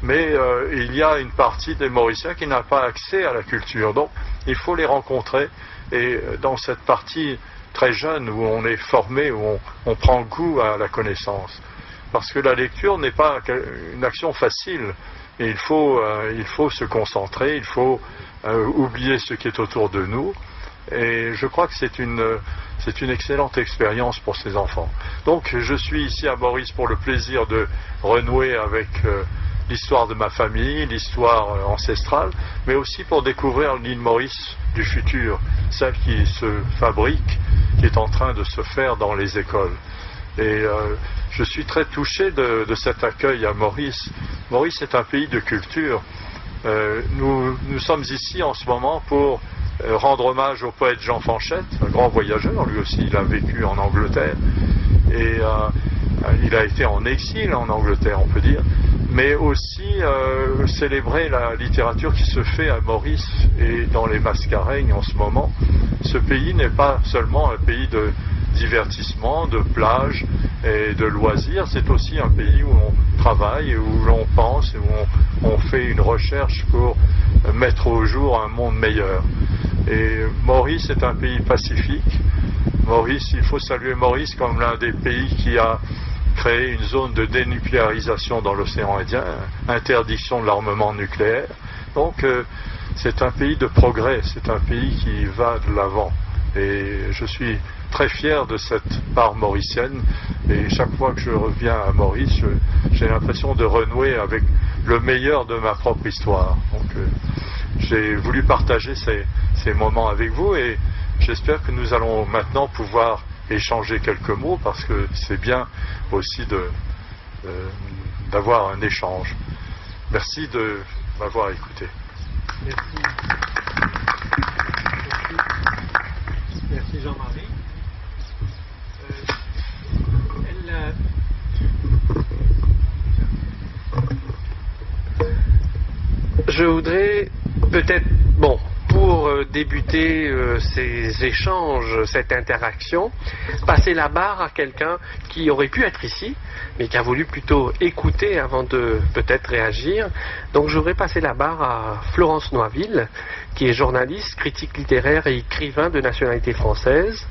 mais il y a une partie des Mauriciens qui n'a pas accès à la culture. Donc, il faut les rencontrer, et dans cette partie très jeune où on est formé, où on prend goût à la connaissance. Parce que la lecture n'est pas une action facile, et il faut se concentrer, il faut oublier ce qui est autour de nous, et je crois que c'est une excellente expérience pour ces enfants. Donc je suis ici à Maurice pour le plaisir de renouer avec l'histoire de ma famille, l'histoire ancestrale, mais aussi pour découvrir l'île Maurice du futur, celle qui se fabrique, qui est en train de se faire dans les écoles. Et je suis très touché de cet accueil à Maurice, Maurice est un pays de culture. Nous sommes ici en ce moment pour rendre hommage au poète Jean Fanchette, un grand voyageur. Lui aussi, il a vécu en Angleterre et il a été en exil en Angleterre, on peut dire, mais aussi célébrer la littérature qui se fait à Maurice et dans les Mascareignes en ce moment. Ce pays n'est pas seulement un pays de divertissement, de plage et de loisirs, c'est aussi un pays où on travaille, où l'on pense, où on fait une recherche pour mettre au jour un monde meilleur. Et Maurice est un pays pacifique. Maurice, il faut saluer Maurice comme l'un des pays qui a créé une zone de dénucléarisation dans l'océan Indien, interdiction de l'armement nucléaire. Donc c'est un pays de progrès, c'est un pays qui va de l'avant. Et je suis très fier de cette part mauricienne. Et chaque fois que je reviens à Maurice, j'ai l'impression de renouer avec le meilleur de ma propre histoire. Donc j'ai voulu partager ces moments avec vous et j'espère que nous allons maintenant pouvoir échanger quelques mots parce que c'est bien aussi d'avoir un échange. Merci de m'avoir écouté. Merci. Merci Jean-Marie. Je voudrais peut-être, pour débuter ces échanges, cette interaction, passer la barre à quelqu'un qui aurait pu être ici, mais qui a voulu plutôt écouter avant de peut-être réagir. Donc je voudrais passer la barre à Florence Noisville, qui est journaliste, critique littéraire et écrivain de nationalité française.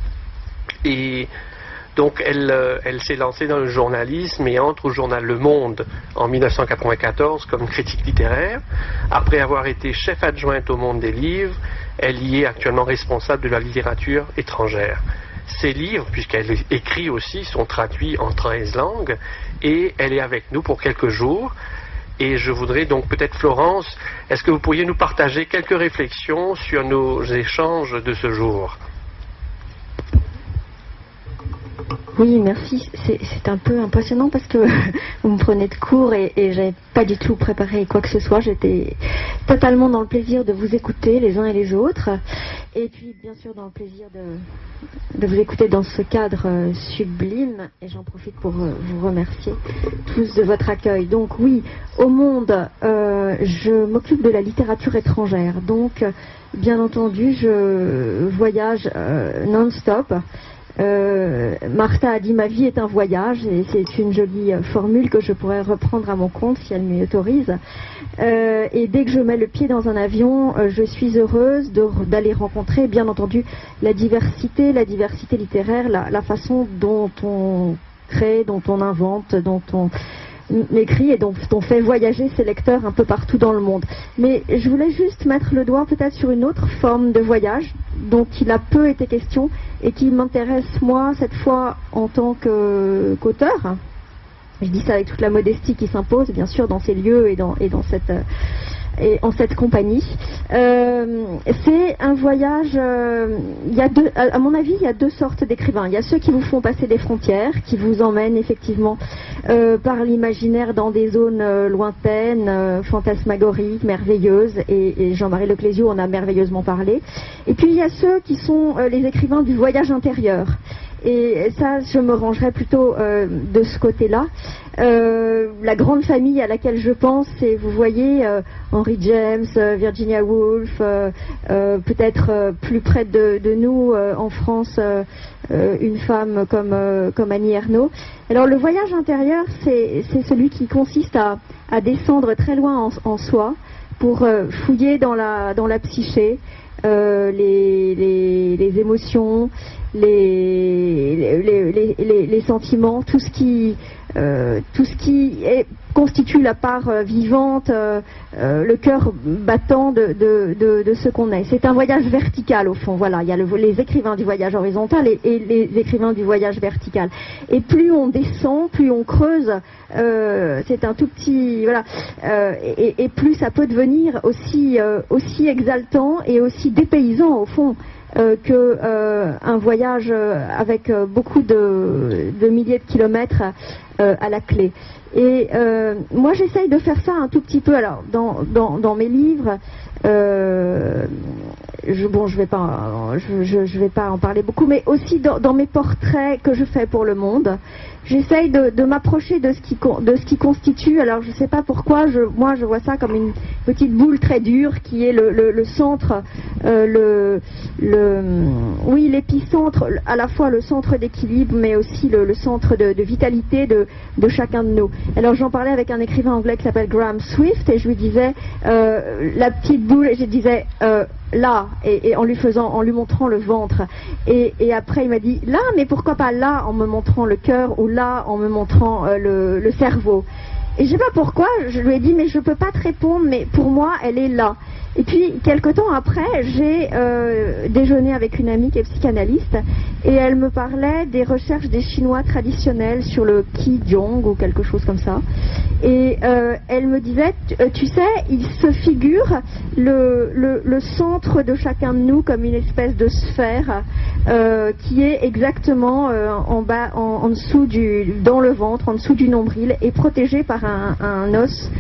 Et donc elle s'est lancée dans le journalisme et entre au journal Le Monde en 1994 comme critique littéraire. Après avoir été chef adjointe au Monde des livres, elle y est actuellement responsable de la littérature étrangère. Ses livres, puisqu'elle écrit aussi, sont traduits en 13 langues et elle est avec nous pour quelques jours. Et je voudrais donc peut-être, Florence, est-ce que vous pourriez nous partager quelques réflexions sur nos échanges de ce jour ? Oui, merci. C'est un peu impressionnant parce que vous me prenez de court et j'avais pas du tout préparé quoi que ce soit. J'étais totalement dans le plaisir de vous écouter les uns et les autres. Et puis, bien sûr, dans le plaisir de vous écouter dans ce cadre sublime. Et j'en profite pour vous remercier tous de votre accueil. Donc oui, au Monde, je m'occupe de la littérature étrangère. Donc, bien entendu, je voyage non-stop. Martha a dit ma vie est un voyage et c'est une jolie formule que je pourrais reprendre à mon compte si elle m'y autorise. Et dès que je mets le pied dans un avion, je suis heureuse d'aller rencontrer bien entendu la diversité littéraire, la façon dont on crée, dont on invente, dont on écrit et dont on fait voyager ses lecteurs un peu partout dans le monde. Mais je voulais juste mettre le doigt peut-être sur une autre forme de voyage dont il a peu été question et qui m'intéresse moi cette fois en tant qu'auteur. Je dis ça avec toute la modestie qui s'impose bien sûr dans ces lieux et en cette compagnie. C'est un voyage, à mon avis, il y a deux sortes d'écrivains. Il y a ceux qui vous font passer des frontières, qui vous emmènent effectivement par l'imaginaire dans des zones lointaines, fantasmagoriques, merveilleuses, et Jean-Marie Leclésio en a merveilleusement parlé. Et puis il y a ceux qui sont les écrivains du voyage intérieur. Et ça, je me rangerais plutôt de ce côté-là. La grande famille à laquelle je pense, c'est, vous voyez, Henry James, Virginia Woolf, peut-être plus près de nous en France, une femme comme Annie Ernaux. Alors le voyage intérieur, c'est celui qui consiste à descendre très loin en soi pour fouiller dans la psyché, les émotions, les sentiments, tout ce qui constitue la part vivante, le cœur battant de ce qu'on est. C'est un voyage vertical au fond. Voilà, il y a les écrivains du voyage horizontal et les écrivains du voyage vertical. Et plus on descend, plus on creuse, c'est un tout petit, voilà, et plus ça peut devenir aussi exaltant et aussi dépaysant au fond. qu'un voyage avec beaucoup de milliers de kilomètres à la clé. Et moi j'essaye de faire ça un tout petit peu. Alors dans mes livres, je vais pas en parler beaucoup, mais aussi dans mes portraits que je fais pour le monde, j'essaye de m'approcher de ce qui constitue. Alors je sais pas pourquoi, moi je vois ça comme une petite boule très dure qui est le centre, oui, l'épicentre, à la fois le centre d'équilibre, mais aussi le centre de vitalité de chacun de nous. Alors j'en parlais avec un écrivain anglais qui s'appelle Graham Swift, et je lui disais la petite boule, et je disais là, et en lui montrant le ventre, et après il m'a dit là, mais pourquoi pas là, en me montrant le cœur, ou là en me montrant le cerveau. Et je sais pas pourquoi, je lui ai dit mais je peux pas te répondre, mais pour moi elle est là. Et puis quelque temps après, j'ai déjeuné avec une amie qui est psychanalyste, et elle me parlait des recherches des Chinois traditionnels sur le Qigong ou quelque chose comme ça. Et elle me disait, tu sais, il se figure le centre de chacun de nous comme une espèce de sphère qui est exactement en bas, en dessous dans le ventre, en dessous du nombril, et protégé par un os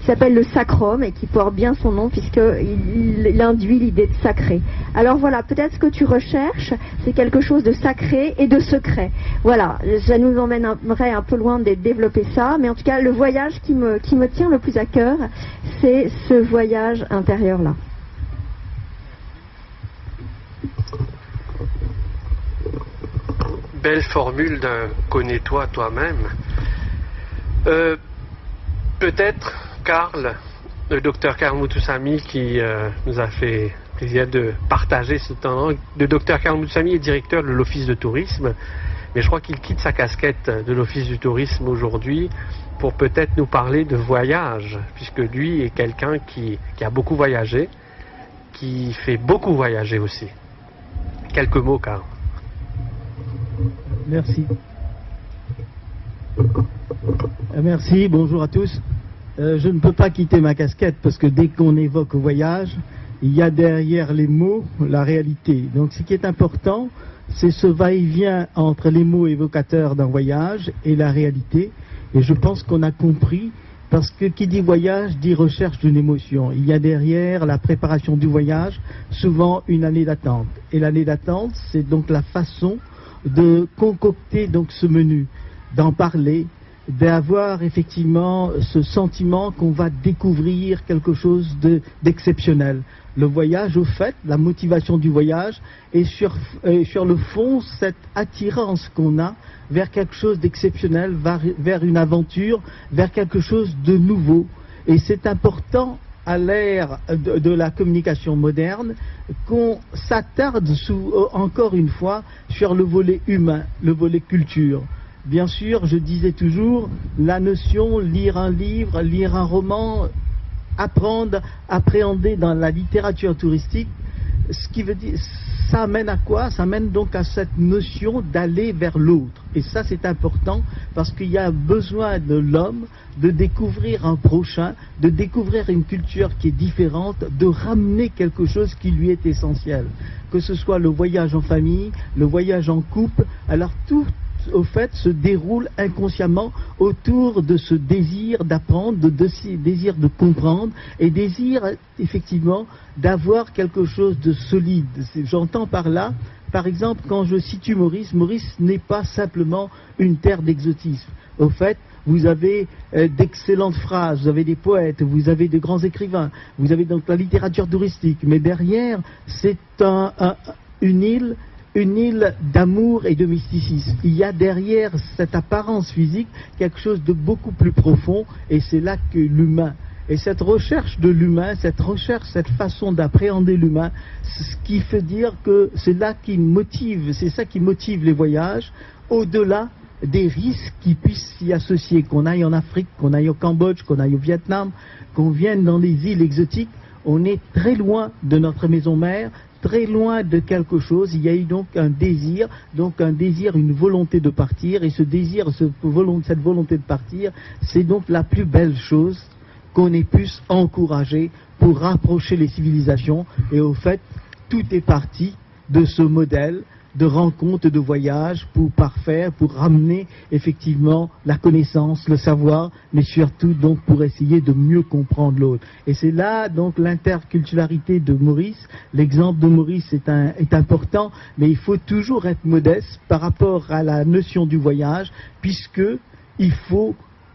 qui s'appelle le sacrum, et qui porte bien son nom puisqu'il induit l'idée de sacré. Alors voilà, peut-être ce que tu recherches, c'est quelque chose de sacré et de secret. Voilà, ça nous emmènerait un peu loin de développer ça, mais en tout cas, le voyage qui me tient le plus à cœur, c'est ce voyage intérieur-là. Belle formule d'un connais-toi toi-même. Peut-être le docteur Karl Muthusamy, qui nous a fait plaisir de partager ce temps. Le docteur Karl Muthusamy est directeur de l'Office de tourisme, mais je crois qu'il quitte sa casquette de l'Office du tourisme aujourd'hui pour peut-être nous parler de voyage, puisque lui est quelqu'un qui a beaucoup voyagé, qui fait beaucoup voyager aussi. Quelques mots, Karl. Merci. Merci, bonjour à tous. Je ne peux pas quitter ma casquette parce que dès qu'on évoque voyage, il y a derrière les mots la réalité. Donc ce qui est important, c'est ce va-et-vient entre les mots évocateurs d'un voyage et la réalité. Et je pense qu'on a compris, parce que qui dit voyage dit recherche d'une émotion. Il y a derrière la préparation du voyage souvent une année d'attente. Et l'année d'attente, c'est donc la façon de concocter donc ce menu, d'en parler, d'avoir effectivement ce sentiment qu'on va découvrir quelque chose d'exceptionnel. Le voyage, au fait, la motivation du voyage, et sur le fond, cette attirance qu'on a vers quelque chose d'exceptionnel, vers une aventure, vers quelque chose de nouveau. Et c'est important à l'ère de la communication moderne qu'on s'attarde encore une fois sur le volet humain, le volet culture. Bien sûr, je disais toujours, la notion, lire un livre, lire un roman, apprendre, appréhender dans la littérature touristique, ce qui veut dire, ça amène à quoi? Ça amène donc à cette notion d'aller vers l'autre. Et ça, c'est important parce qu'il y a besoin de l'homme de découvrir un prochain, de découvrir une culture qui est différente, de ramener quelque chose qui lui est essentiel. Que ce soit le voyage en famille, le voyage en couple, alors tout au fait se déroule inconsciemment autour de ce désir d'apprendre, de désir de comprendre, et désir effectivement d'avoir quelque chose de solide. J'entends par là, par exemple, quand je situe Maurice, Maurice n'est pas simplement une terre d'exotisme. Au fait, vous avez d'excellentes phrases, vous avez des poètes, vous avez de grands écrivains, vous avez donc la littérature touristique, mais derrière, c'est une île d'amour et de mysticisme. Il y a derrière cette apparence physique quelque chose de beaucoup plus profond, et c'est là que l'humain, et cette recherche de l'humain, cette façon d'appréhender l'humain, c'est ce qui fait dire que c'est là qui motive, c'est ça qui motive les voyages, au-delà des risques qui puissent s'y associer, qu'on aille en Afrique, qu'on aille au Cambodge, qu'on aille au Vietnam, qu'on vienne dans les îles exotiques, on est très loin de notre maison mère, très loin de quelque chose. Il y a eu donc un désir, une volonté de partir, et ce désir, cette volonté de partir, c'est donc la plus belle chose qu'on ait pu encourager pour rapprocher les civilisations. Et au fait, tout est parti de ce modèle de rencontre, de voyage pour parfaire, pour ramener effectivement la connaissance, le savoir, mais surtout donc pour essayer de mieux comprendre l'autre. Et c'est là donc l'interculturalité de Maurice. L'exemple de Maurice est important, mais il faut toujours être modeste par rapport à la notion du voyage, puisque il faut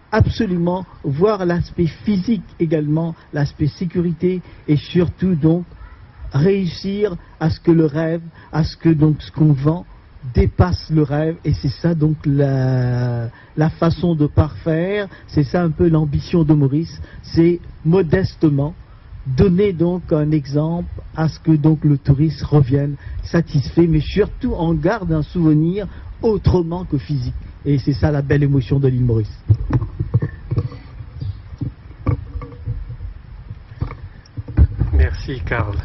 absolument voir l'aspect physique également, l'aspect sécurité et surtout donc réussir à ce que le rêve, à ce que donc ce qu'on vend dépasse le rêve, et c'est ça donc la façon de parfaire, c'est ça un peu l'ambition de Maurice, c'est modestement donner donc un exemple à ce que donc le touriste revienne satisfait, mais surtout en garde un souvenir autrement que physique, et c'est ça la belle émotion de l'île Maurice. Merci Karl.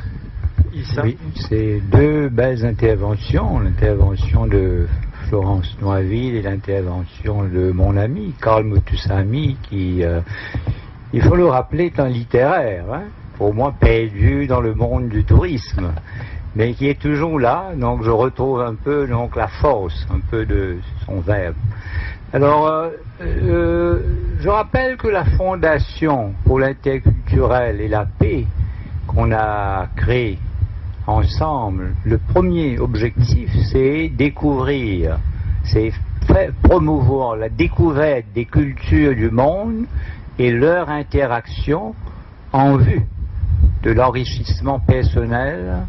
Oui, c'est deux belles interventions, l'intervention de Florence Noisville et l'intervention de mon ami Karl Moutoussamy, qui, il faut le rappeler, est un littéraire, hein, pour moi perdu dans le monde du tourisme, mais qui est toujours là, donc je retrouve un peu donc la force, un peu de son verbe. Alors, je rappelle que la Fondation pour l'interculturel et la paix qu'on a créée ensemble, le premier objectif, c'est découvrir, c'est promouvoir la découverte des cultures du monde et leur interaction en vue de l'enrichissement personnel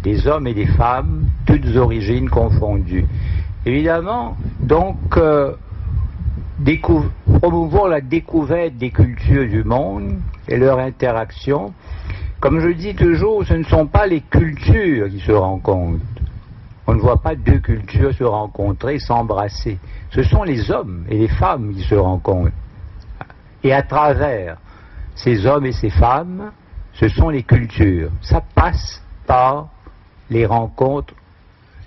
des hommes et des femmes, toutes origines confondues. Évidemment, donc, promouvoir la découverte des cultures du monde et leur interaction. Comme je dis toujours, ce ne sont pas les cultures qui se rencontrent. On ne voit pas deux cultures se rencontrer, s'embrasser. Ce sont les hommes et les femmes qui se rencontrent. Et à travers ces hommes et ces femmes, ce sont les cultures. Ça passe par les rencontres,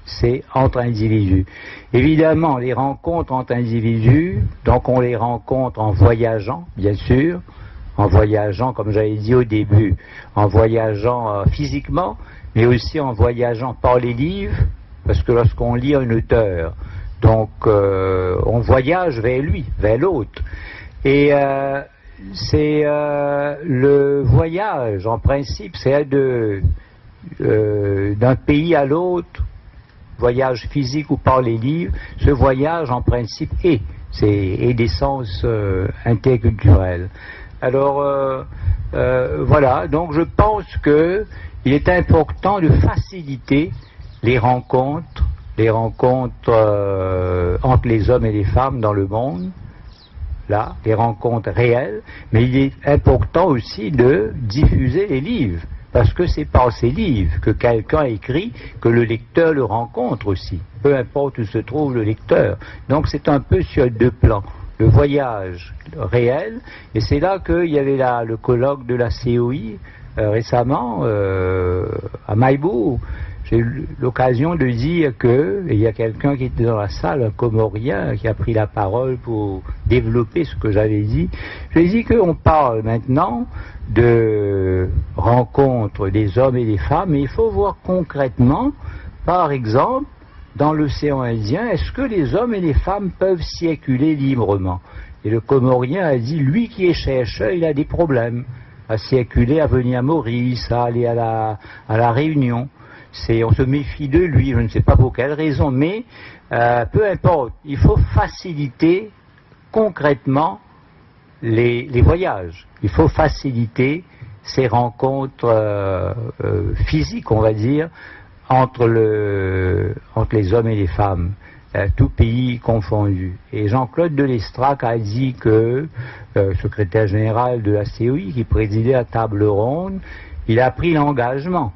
c'est entre individus. Évidemment, les rencontres entre individus, donc on les rencontre en voyageant, bien sûr, en voyageant, comme j'avais dit au début, en voyageant physiquement, mais aussi en voyageant par les livres, parce que lorsqu'on lit un auteur, donc on voyage vers lui, vers l'autre. Et c'est le voyage, en principe, c'est d'un pays à l'autre, voyage physique ou par les livres, ce voyage, en principe, est d'essence interculturelle. Alors, voilà, donc je pense qu'il est important de faciliter les rencontres entre les hommes et les femmes dans le monde, là, les rencontres réelles, mais il est important aussi de diffuser les livres, parce que c'est par ces livres que quelqu'un écrit que le lecteur le rencontre aussi, peu importe où se trouve le lecteur. Donc c'est un peu sur deux plans. Le voyage réel, et c'est là qu'il y avait le colloque de la COI récemment à Maïbourg. J'ai eu l'occasion de dire que, et il y a quelqu'un qui était dans la salle, un Comorien, qui a pris la parole pour développer ce que j'avais dit. J'ai dit qu'on parle maintenant de rencontres des hommes et des femmes, mais il faut voir concrètement, par exemple, dans l'océan Indien, est-ce que les hommes et les femmes peuvent circuler librement? Et le Comorien a dit, lui qui est chercheur, il a des problèmes à circuler, à venir à Maurice, à aller à la Réunion. On se méfie de lui, je ne sais pas pour quelle raison, mais peu importe, il faut faciliter concrètement les voyages. Il faut faciliter ces rencontres physiques, on va dire, entre les hommes et les femmes, tout pays confondu. Et Jean-Claude Delestrac a dit que, secrétaire général de la COI, qui présidait la table ronde, il a pris l'engagement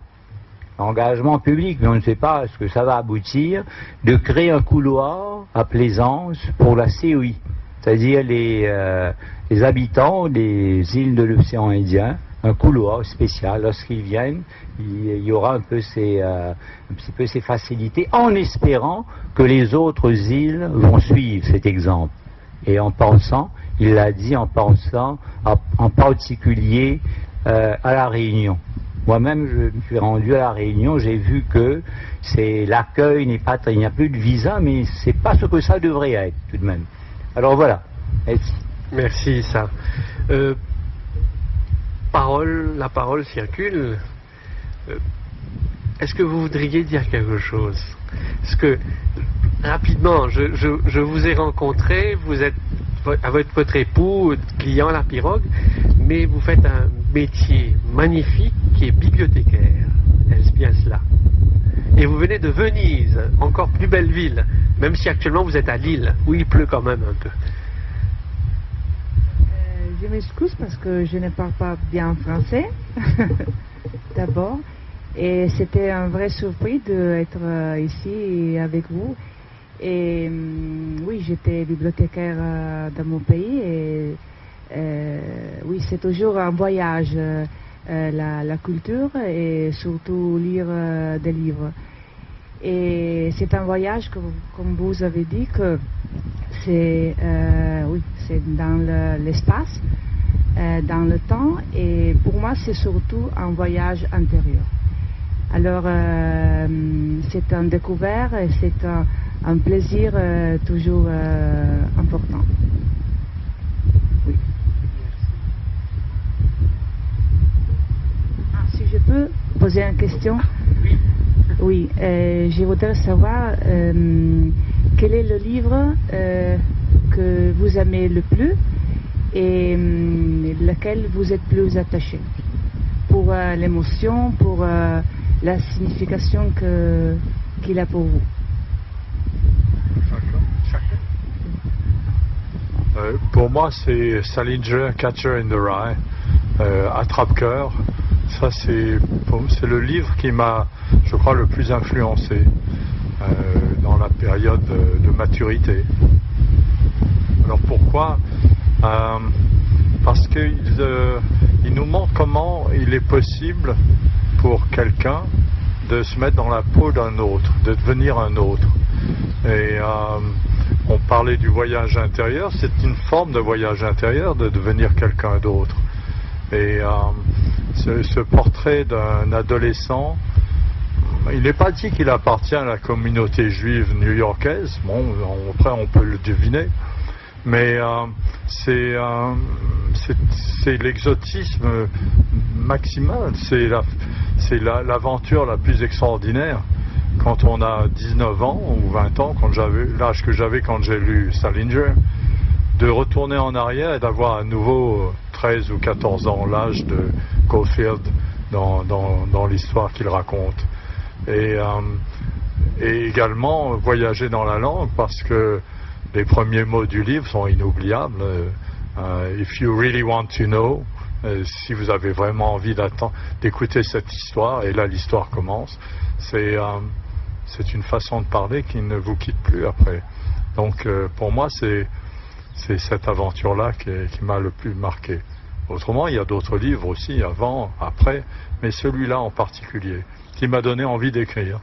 public, mais on ne sait pas à ce que ça va aboutir, de créer un couloir à Plaisance pour la COI, c'est-à-dire les habitants des îles de l'océan Indien, un couloir spécial. Lorsqu'ils viennent, il y aura un petit peu ces facilités, en espérant que les autres îles vont suivre cet exemple. Et en pensant, il l'a dit, en pensant en particulier à la Réunion. Moi-même, je me suis rendu à La Réunion, j'ai vu que l'accueil n'est pas, il n'y a plus de visa, mais c'est pas ce que ça devrait être tout de même. Alors voilà. Merci. Merci, ça. La parole circule. Est-ce que vous voudriez dire quelque chose? Parce que, rapidement, je vous ai rencontré, vous êtes avec votre époux, client à la Pirogue, mais vous faites un métier magnifique qui est bibliothécaire. Est-ce bien cela? Et vous venez de Venise, encore plus belle ville, même si actuellement vous êtes à Lille, où il pleut quand même un peu. Je m'excuse parce que je ne parle pas bien français, d'abord. Et c'était un vrai surprise d'être ici avec vous. Et oui, j'étais bibliothécaire dans mon pays. Et oui, c'est toujours un voyage, la culture et surtout lire des livres. Et c'est un voyage, comme vous avez dit, que c'est oui, c'est dans l'espace, dans le temps, et pour moi c'est surtout un voyage intérieur. Alors c'est un découvert et c'est un plaisir toujours important. Oui. Si je peux poser une question. Oui, je voudrais savoir quel est le livre que vous aimez le plus et lequel vous êtes plus attaché pour l'émotion, pour la signification qu'il a pour vous. Pour moi, c'est Salinger, Catcher in the Rye, Attrape-cœur. Ça, c'est le livre qui m'a, je crois, le plus influencé dans la période de maturité. Alors pourquoi? Parce qu'il nous montre comment il est possible pour quelqu'un de se mettre dans la peau d'un autre, de devenir un autre. Et on parlait du voyage intérieur, c'est une forme de voyage intérieur, de devenir quelqu'un d'autre. Et ce portrait d'un adolescent, il n'est pas dit qu'il appartient à la communauté juive new-yorkaise, bon, après on peut le deviner, mais c'est l'exotisme maximal, c'est l'aventure la plus extraordinaire. Quand on a 19 ans ou 20 ans, l'âge que j'avais quand j'ai lu Salinger, de retourner en arrière et d'avoir à nouveau 13 ou 14 ans, l'âge de Caulfield dans l'histoire qu'il raconte. Et également voyager dans la langue, parce que les premiers mots du livre sont inoubliables. If you really want to know, si vous avez vraiment envie d'écouter cette histoire, et là l'histoire commence, c'est une façon de parler qui ne vous quitte plus après. Donc pour moi c'est cette aventure-là qui m'a le plus marqué. Autrement, il y a d'autres livres aussi, avant, après, mais celui-là en particulier, qui m'a donné envie d'écrire.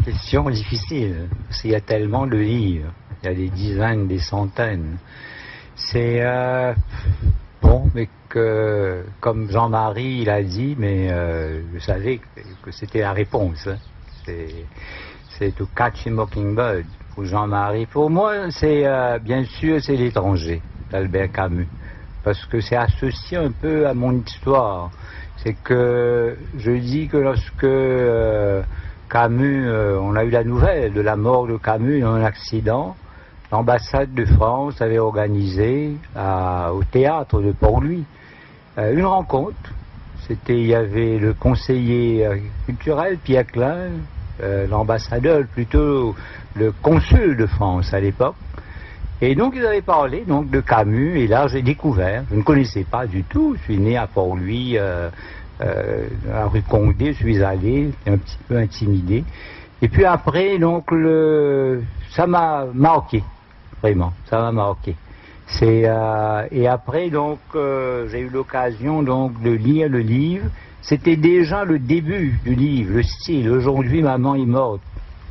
Question difficile, parce qu'il y a tellement de livres, il y a des dizaines, des centaines. C'est bon, mais que, comme Jean-Marie il a dit, mais je savais que c'était la réponse. Hein. C'est To Catch a Mockingbird pour Jean-Marie. Pour moi, c'est bien sûr c'est L'étranger d'Albert Camus, parce que c'est associé un peu à mon histoire. C'est que je dis que lorsque Camus, on a eu la nouvelle de la mort de Camus dans un accident, l'ambassade de France avait organisé au théâtre de Port-Louis une rencontre. Il y avait le conseiller culturel Pierre Klein, l'ambassadeur, plutôt le consul de France à l'époque. Et donc ils avaient parlé donc de Camus, et là j'ai découvert, je ne connaissais pas du tout, je suis né à Port-Louis, à la rue Condé, je suis allé, un petit peu intimidé. Et puis après, donc ça m'a marqué, vraiment, ça m'a marqué. Et après, donc, j'ai eu l'occasion donc de lire le livre. C'était déjà le début du livre, le style. Aujourd'hui, maman est morte,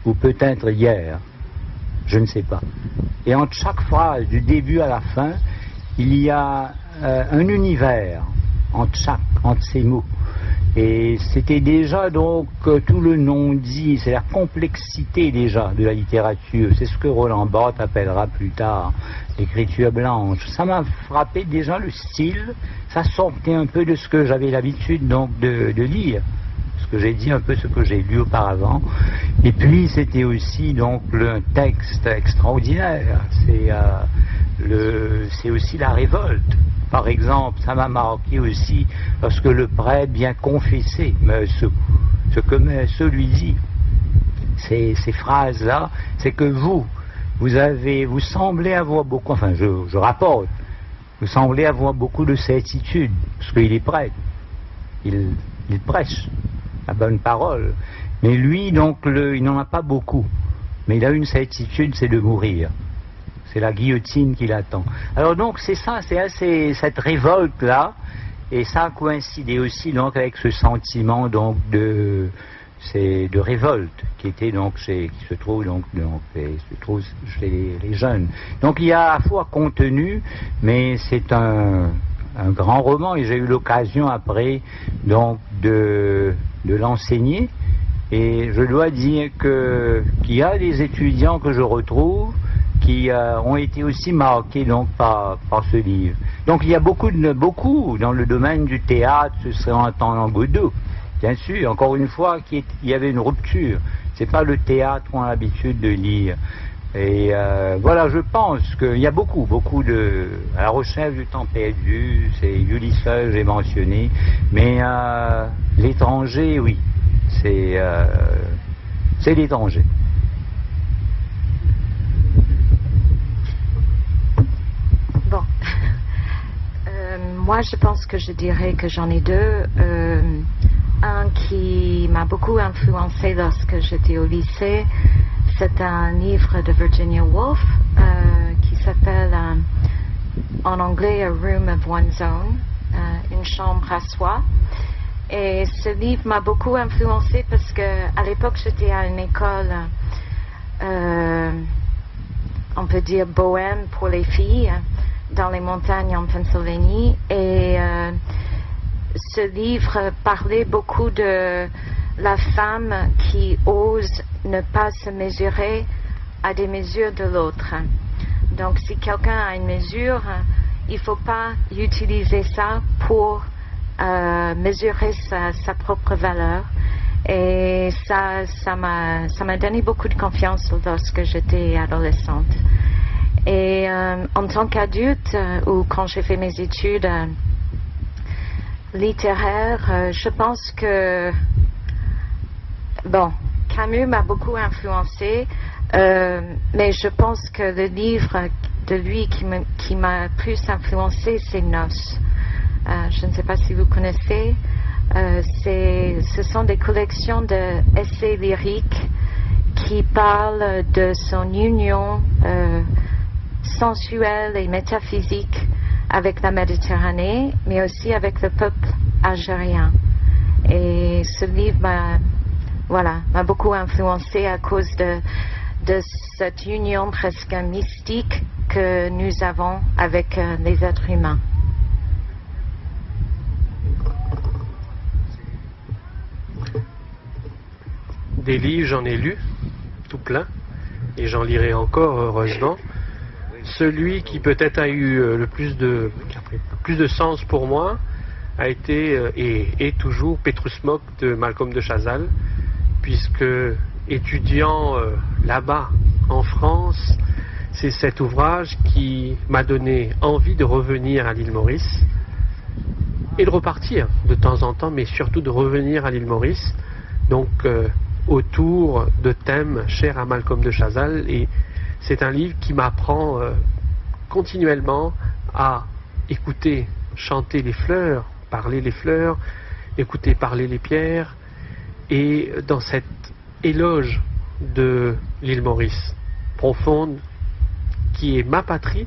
ou peut-être hier, je ne sais pas. Et entre chaque phrase, du début à la fin, il y a un univers entre ces mots. Et c'était déjà donc tout le non-dit, c'est la complexité déjà de la littérature. C'est ce que Roland Barthes appellera plus tard l'écriture blanche. Ça m'a frappé déjà le style, ça sortait un peu de ce que j'avais l'habitude donc de lire. Ce que j'ai dit, un peu ce que j'ai lu auparavant. Et puis c'était aussi donc un texte extraordinaire. C'est aussi la révolte. Par exemple, ça m'a marqué aussi lorsque le prêtre vient confesser ce que Meursault lui dit. Ces phrases-là, c'est que vous semblez avoir beaucoup, enfin je rapporte, vous semblez avoir beaucoup de certitude, parce qu'il est prêtre, il prêche la bonne parole. Mais lui, donc, il n'en a pas beaucoup. Mais il a une certitude, c'est de mourir. C'est la guillotine qui l'attend. Alors donc c'est ça, c'est cette révolte-là, et ça a coïncidé aussi donc avec ce sentiment donc de révolte qui se trouve chez les jeunes. Donc il y a à la fois contenu, mais c'est un grand roman, et j'ai eu l'occasion après donc de l'enseigner, et je dois dire qu'il y a des étudiants que je retrouve qui ont été aussi marqués donc par ce livre. Donc il y a beaucoup dans le domaine du théâtre, ce serait en temps Godot, bien sûr. Encore une fois, il y avait une rupture. C'est pas le théâtre qu'on a l'habitude de lire. Et voilà, je pense qu'il y a beaucoup à la recherche du temps perdu. C'est Ulysses, j'ai mentionné, mais l'étranger, oui, c'est l'étranger. Bon, moi je pense que je dirais que j'en ai deux. Un qui m'a beaucoup influencé lorsque j'étais au lycée, c'est un livre de Virginia Woolf qui s'appelle en anglais A Room of One's Own, une chambre à soi. Et ce livre m'a beaucoup influencé parce que à l'époque j'étais à une école on peut dire bohème pour les filles dans les montagnes en Pennsylvanie, et ce livre parlait beaucoup de la femme qui ose ne pas se mesurer à des mesures de l'autre. Donc si quelqu'un a une mesure, il ne faut pas utiliser ça pour mesurer sa propre valeur. Et ça m'a donné beaucoup de confiance lorsque j'étais adolescente. Et en tant qu'adulte, ou quand j'ai fait mes études littéraires, je pense que Camus m'a beaucoup influencé, mais je pense que le livre de lui qui m'a plus influencé, c'est Noces. Je ne sais pas si vous connaissez. Ce sont des collections d'essais lyriques qui parlent de son union sensuelle et métaphysique avec la Méditerranée, mais aussi avec le peuple algérien. Et ce livre m'a beaucoup influencé à cause de cette union presque mystique que nous avons avec les êtres humains. Des livres, j'en ai lu, tout plein, et j'en lirai encore, heureusement. Celui qui peut-être a eu le plus de sens pour moi a été et toujours Petrus Mok de Malcolm de Chazal, puisque étudiant là-bas en France, c'est cet ouvrage qui m'a donné envie de revenir à l'île Maurice et de repartir de temps en temps, mais surtout de revenir à l'île Maurice, donc autour de thèmes chers à Malcolm de Chazal. Et c'est un livre qui m'apprend continuellement à écouter chanter les fleurs, parler les fleurs, écouter parler les pierres, et dans cet éloge de l'île Maurice profonde, qui est ma patrie,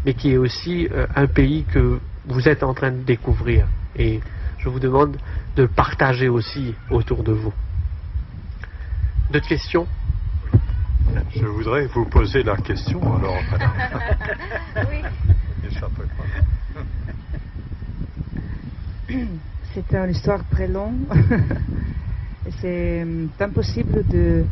mais qui est aussi un pays que vous êtes en train de découvrir. Et je vous demande de partager aussi autour de vous. D'autres questions ? Je voudrais vous poser la question, alors, madame. Oui. N'échappez pas. C'est une histoire très longue. C'est impossible de...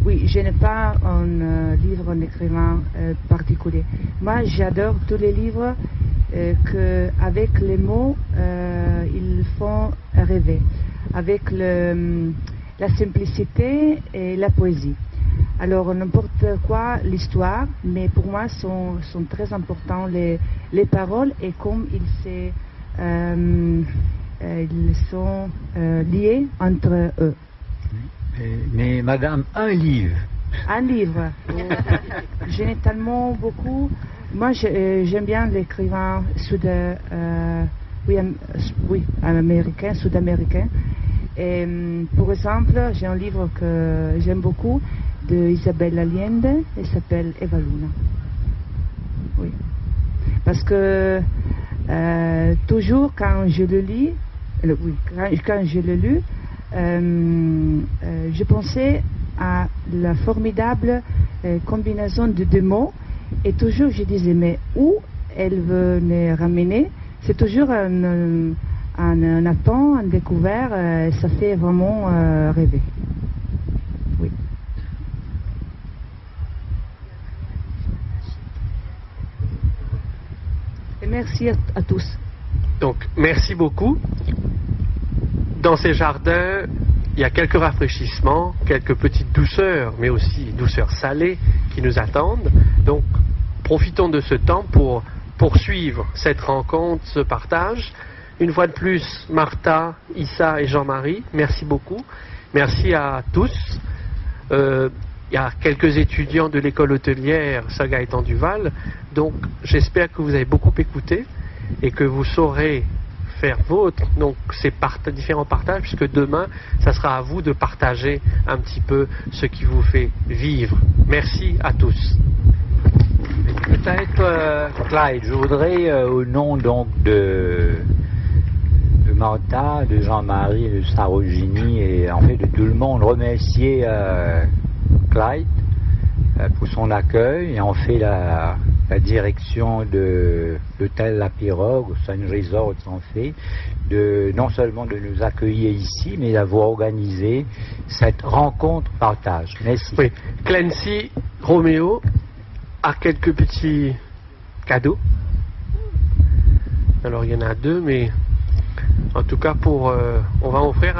oui, je n'ai pas un livre, un écrivain particulier. Moi, j'adore tous les livres qu'avec les mots, ils font rêver. Avec la simplicité et la poésie. Alors, n'importe quoi, l'histoire, mais pour moi, sont très importants les paroles et comme ils sont liés entre eux. Mais madame, un livre. Un livre. J'en ai tellement beaucoup. Moi, j'aime bien l'écrivain américain, sud-américain. Et, pour exemple, j'ai un livre que j'aime beaucoup de Isabel Allende, il s'appelle Eva Luna. Oui. Parce que toujours quand je le lis, quand je l'ai lu, je pensais à la formidable combinaison de deux mots et toujours je disais mais où elle veut me ramener. C'est toujours un appât, un découvert, ça fait vraiment rêver. Oui. Et merci à tous. Donc, merci beaucoup. Dans ces jardins, il y a quelques rafraîchissements, quelques petites douceurs, mais aussi douceurs salées qui nous attendent. Donc, profitons de ce temps pour poursuivre cette rencontre, ce partage. Une fois de plus, Martha, Issa et Jean-Marie, merci beaucoup. Merci à tous. Il y a quelques étudiants de l'école hôtelière Saint-Gaëtan-du-Val. Donc, j'espère que vous avez beaucoup écouté et que vous saurez faire ces différents partages, puisque demain, ça sera à vous de partager un petit peu ce qui vous fait vivre. Merci à tous. Peut-être, Clyde, je voudrais, au nom donc de Martha, de Jean-Marie, de Sarojini et en fait de tout le monde, remercier Clyde pour son accueil et en fait la direction de l'hôtel La Pirogue, au Sun Resort en fait, non seulement de nous accueillir ici, mais d'avoir organisé cette rencontre partage. Merci. Oui, Clancy Roméo a quelques petits cadeaux. Alors il y en a deux, mais en tout cas on va offrir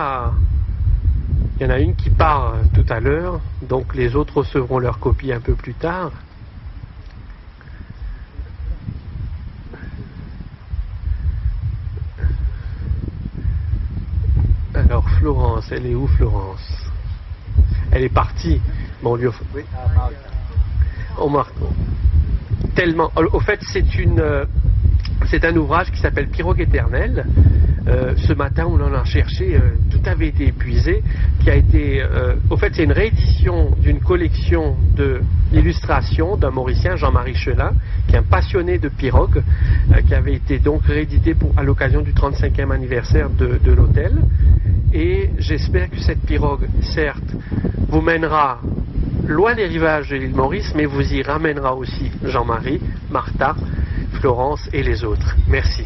il y en a une qui part tout à l'heure, donc les autres recevront leur copie un peu plus tard. Alors Florence, elle est où Florence? Elle est partie. Bon, on lui offre. Oui, au Marco. Tellement. Au fait, c'est un ouvrage qui s'appelle Pirogue éternelle. Ce matin, on en a cherché, tout avait été épuisé. Au fait, c'est une réédition d'une collection d'illustrations d'un Mauricien, Jean-Marie Chelin, qui est un passionné de pirogue, qui avait été donc réédité à l'occasion du 35e anniversaire de l'hôtel. Et j'espère que cette pirogue, certes, vous mènera loin des rivages de l'île Maurice, mais vous y ramènera aussi Jean-Marie, Martha, Florence et les autres. Merci.